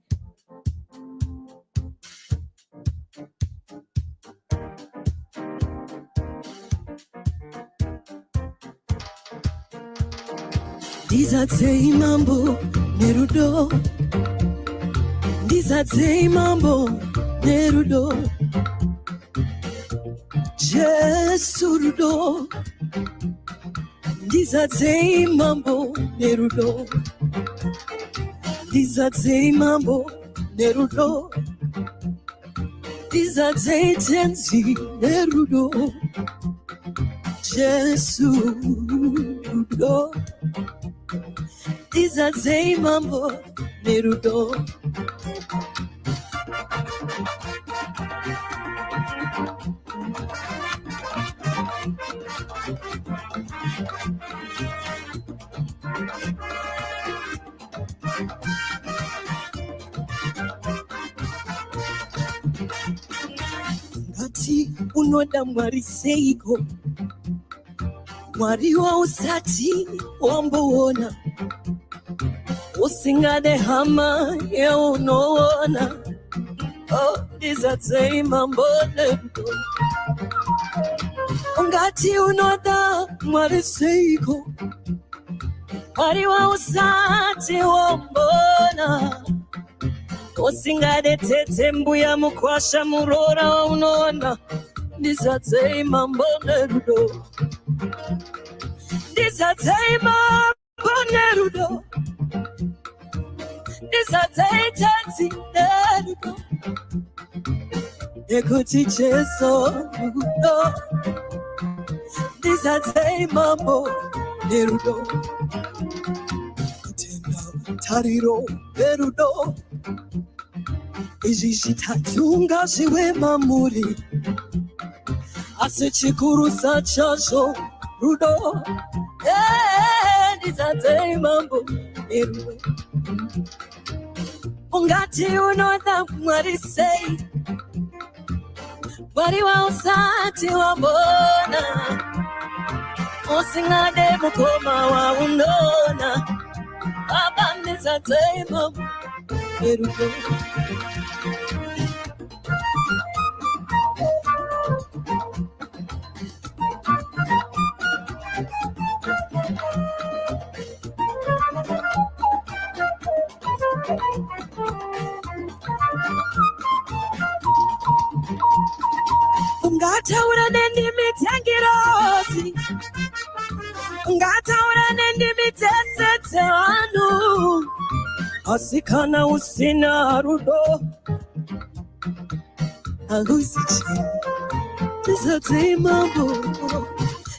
Ndizadzei mambo nerudo. Ndizadzei mambo nerudo. Jesu rudo. Ndizadzei mambo nerudo. Ndizadzei mambo nerudo. Ndizadzei tenzi nerudo. Jesu rudo. Ndizadzei mambo nerudo. Ngati unoda Mwari seiko, Mwari wa usati wamboona, usingade hama ya unoona. Oh, ndizadzei mambo nerudo. Ngati unoda Mwari seiko, Mwari wa usati wamboona, usingade tete mbuya mukwasha murora unoona. Ndizadzei mambo nerudo. Ndizadzei mambo nerudo. Ndizadzei tenzi nerudo. Nekuti Jesu rudo. Ndizadzei mambo nerudo. Kutenda tariro nerudo. Izvi zvitatu ngazvive mamuri, asi chikuru chazvo rudo. Ndizadzei mambo nerudo. Ungati unoda Mwari sei, Mwari wa usati wambona, usingade mukoma wa unoona. Baba ndizadzei mambo nerudo. Ungataura nendimi dzengirozi, ungataura nendimi dzese dzevanhu, asi kana usina rudo haluzi chinhu. Ndizadzei mambo.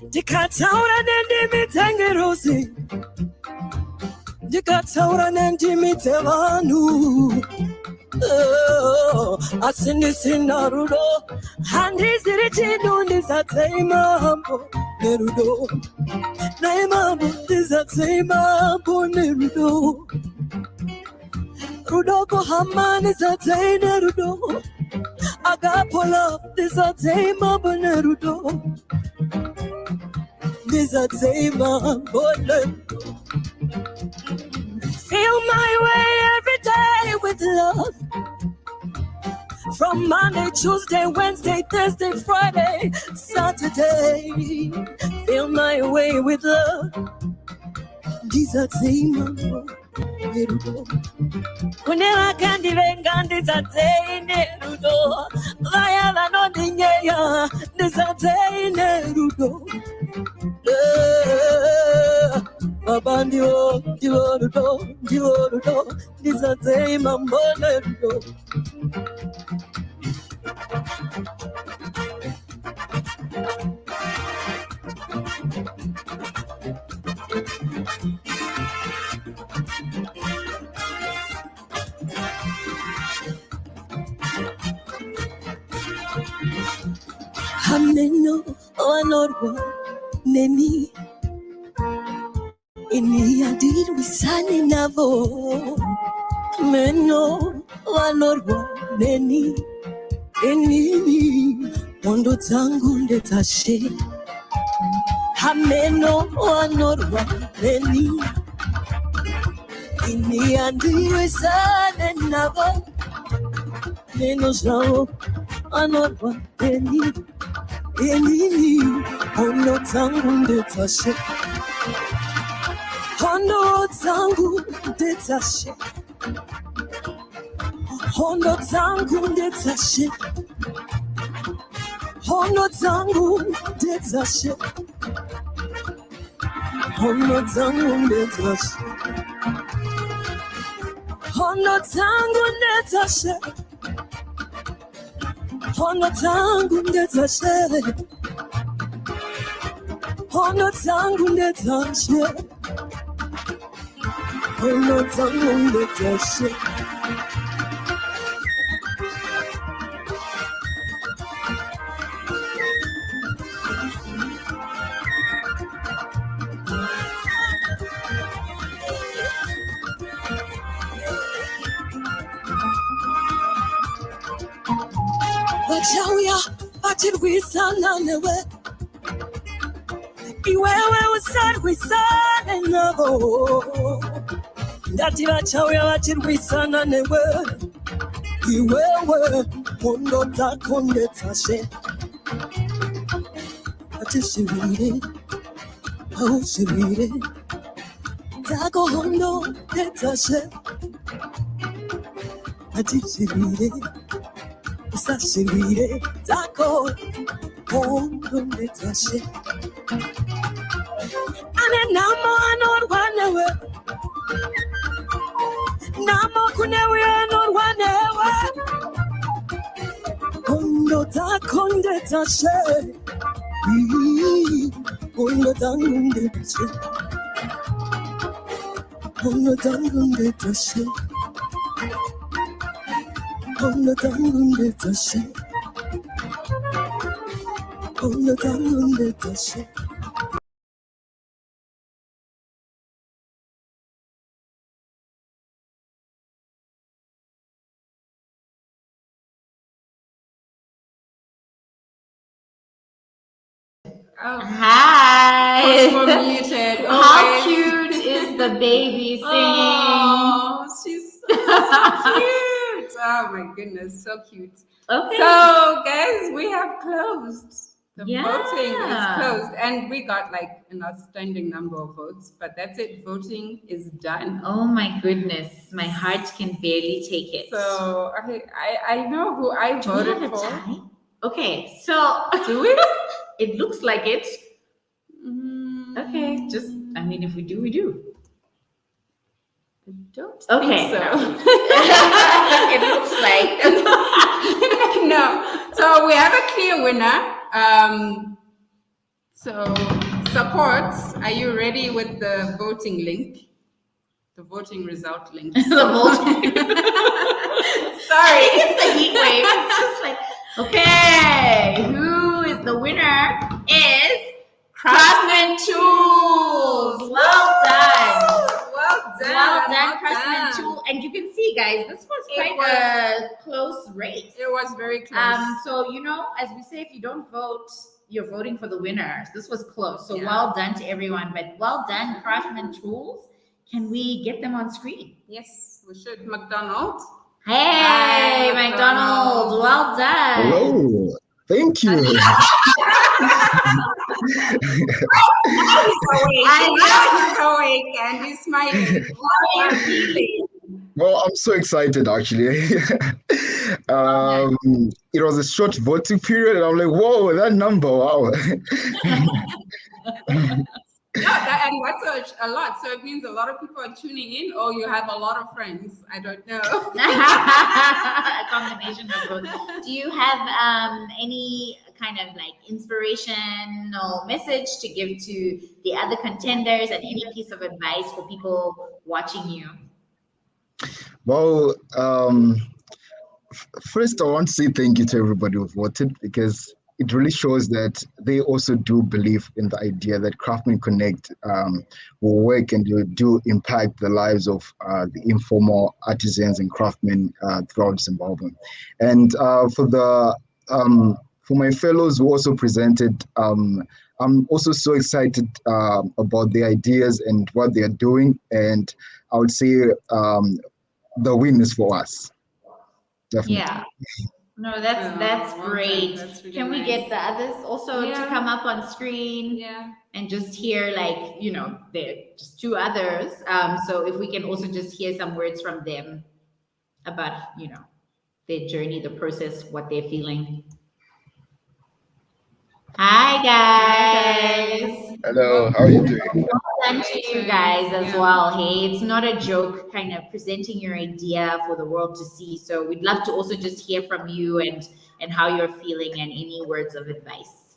Ndikataura nendimi dzengirozi, ndikataura nendimi dzevanhu, asi ndisina rudo handiziri chinhu. Ndizadzei mambo nerudo. Naye mambo ndizadzei mambo nerudo. Rudo kuhama ndizadzei nerudo. Agapola ndizadzei mambo nerudo. Ndizadzei mambo nerudo. Fill my way every day with love. From Monday, Tuesday, Wednesday, Thursday, Friday, Saturday. Fill my way with love. Ndizadzei mambo nerudo. Kuneva kandivenga ndizadzei nerudo. Vaya vanondinyeya ndizadzei nerudo. Baba ndivo rudo, ndivo rudo. Ndizadzei mambo nerudo. Hameno onorwa neni ini adir wisani navo meno onorwa neni ini mondo tangu ndetashe hameno onorwa neni ini adir wisani navo meno zao onorwa neni Enini, hondo tangu ndetashe, hondo tangu ndetashe, hondo tangu ndetashe, hondo tangu ndetashe, hondo tangu ndetashe, hondo tangu ndetashe. Hono tangu ndetashe, hono tangu ndetashe, hono tangu ndetashe. Wachauya wachirwisana newe iwewe usarwisane navo ndati vachauya vachirwisana newe iwewe hondo dzako ndetashe atishivire aushivire dzako hondo ndetashe atishivire usashivire dzako hondo ndetashe ane namo anorwa newe namo kunewe anorwa newe hondo dzako ndetashe hondo dzangu ndetashe hondo dzangu ndetashe hondo dzangu ndetashe hondo dzangu ndetashe. Oh. Hi. Muted. Oh, how cute is the baby singing? Oh, she's so cute. Oh my goodness, so cute. Okay. So guys, we have closed. The Yeah. voting is closed, and we got like an outstanding number of votes. But that's it. Voting is done. Oh my goodness, my heart can barely take it. So I know who I Do we voted have a for. tie? Okay, so Do we? it looks like it. Okay, just I mean, if we do, we do. I don't Okay. think so. It looks like No. So we have a clear winner. So support. Are you ready with the voting link? The voting result link. the voting. Sorry, it's the heat wave. It's just like, okay, who is the winner? Is Craftsman Tools. Well done. Well done. Well done, Well Craftsman done. Tool. And you can see, guys, this was It quite was- a close race. It was very close. So you know, as we say, if you don't vote, you're voting for the winners. This was close. So Yeah. well done to everyone. But well done, Craftsman Tools. Can we get them on screen? Yes, we should. McDonald. Hey, Hi, McDonald. Well done. Hello. Thank you. I know he's awake and he's smiling. How are you feeling? Well, I'm so excited actually. It was a short voting period, and I'm like, whoa, that number, wow. Yeah, and that's a lot. So it means a lot of people are tuning in, or you have a lot of friends. I don't know. A combination of both. Do you have any kind of like inspirational message to give to the other contenders, and any piece of advice for people watching you? Well, First, I want to say thank you to everybody who voted, because it really shows that they also do believe in the idea that Craftsmen Connect will work and will do impact the lives of the informal artisans and craftsmen throughout Zimbabwe. And for my fellows who also presented, I'm also so excited about the ideas and what they are doing. And I would say the win is for us. Definitely. Yeah. No, that's great. That's really Can we nice. get the others also to come up on screen? Yeah. And just hear, like, they're just two others. So if we can also just hear some words from them about, their journey, the process, what they're feeling. Hi guys. Hello, how are you doing? Well done to you guys as well. Hey, it's not a joke, kind of presenting your idea for the world to see. So we'd love to also just hear from you and how you're feeling and any words of advice.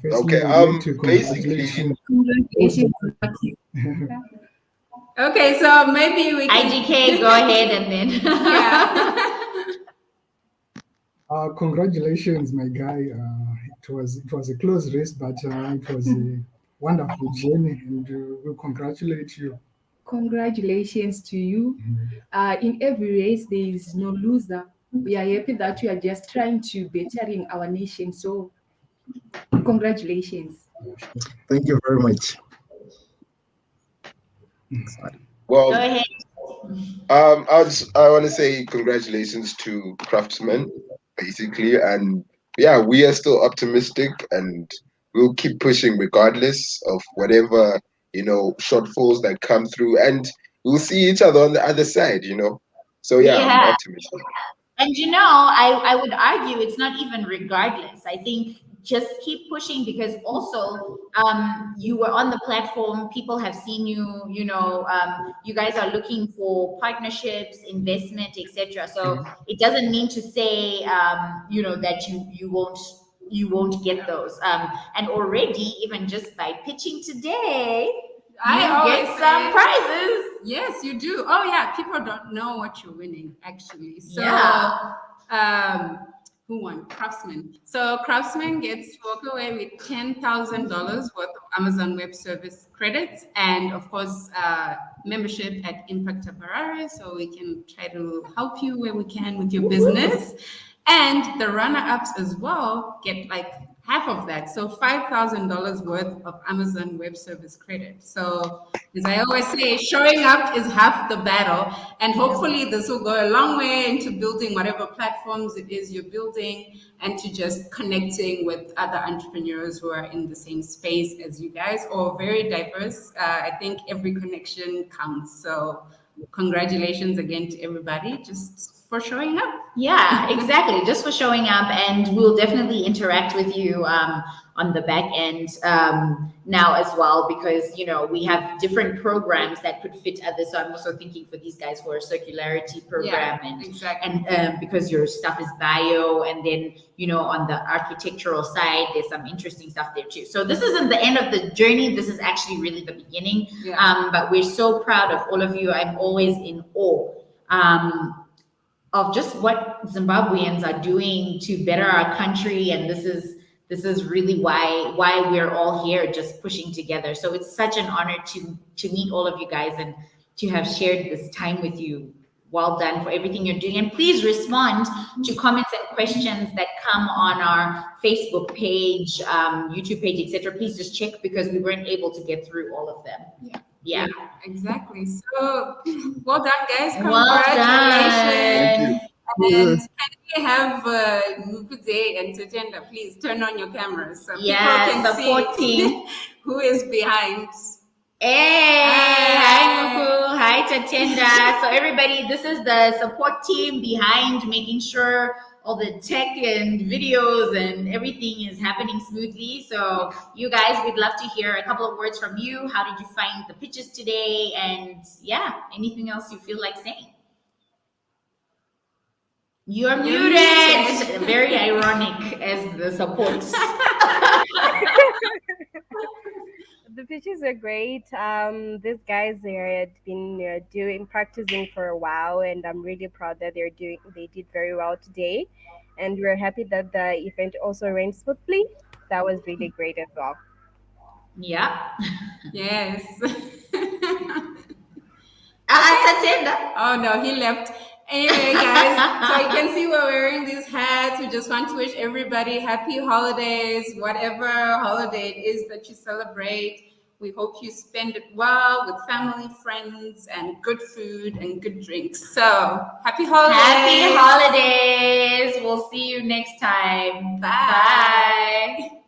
Firstly, Okay, I'd like to basically, Okay, so maybe we can... IGK, go ahead and then. Yeah. Congratulations, my guy. It was a close race, but it was a wonderful journey, and we congratulate you. Congratulations to you. In every race, there is no loser. We are happy that we are just trying to bettering our nation. So, congratulations. Thank you very much. well, Go ahead. I want to say congratulations to Craftsmen, basically, and yeah, we are still optimistic, and we'll keep pushing regardless of whatever shortfalls that come through, and we'll see each other on the other side. So yeah, I'm optimistic. And I would argue it's not even regardless. I think just keep pushing, because also you were on the platform, people have seen you, you guys are looking for partnerships, investment, etc. So it doesn't mean to say that you won't get those. And already, even just by pitching today, you get some prizes. Yes, you do. Oh yeah, people don't know what you're winning actually. So who won? Craftsman. So Craftsman gets to walk away with $10,000 worth of Amazon Web Service credits, and of course membership at Impact Harare, so we can try to help you where we can with your business. And the runner-ups as well get like half of that, so $5,000 worth of Amazon Web Service credit. So as I always say, showing up is half the battle, and hopefully this will go a long way into building whatever platforms it is you're building, and to just connecting with other entrepreneurs who are in the same space as you guys, or very diverse. I think every connection counts. So congratulations again to everybody, just for showing up. Yeah, exactly. Just for showing up, and we'll definitely interact with you on the back end now as well, because we have different programs that could fit others. So I'm also thinking for these guys for a circularity program, and because your stuff is bio, and then on the architectural side, there's some interesting stuff there too. So this isn't the end of the journey. This is actually really the beginning. But we're so proud of all of you. I'm always in awe of just what Zimbabweans are doing to better our country, and this is really why we're all here, just pushing together. So it's such an honor to meet all of you guys and to have shared this time with you. Well done for everything you're doing, and please respond to comments and questions that come on our Facebook page, YouTube page, etc. Please just check, because we weren't able to get through all of them. Yeah, exactly. So well done, guys. Well Congratulations. done. And can we have Nukuze and Tatenda please turn on your cameras so people can see who is behind. Hey, hi Nuku, hi Tatenda. So everybody, this is the support team behind making sure all the tech and videos and everything is happening smoothly. So you guys, we'd love to hear a couple of words from you. How did you find the pitches today? And yeah, anything else you feel like saying? You're muted. Very ironic as the support. The speeches were great. These guys had been practicing for a while, and I'm really proud that they did very well today, and we're happy that the event also ran smoothly. That was really great as well. Yeah. Yes. Oh no, he left. Anyway, guys, so you can see we're wearing these hats. We just want to wish everybody happy holidays, whatever holiday it is that you celebrate. We hope you spend it well with family, friends, and good food and good drinks. So, happy holidays. Happy holidays. We'll see you next time. Bye. Bye.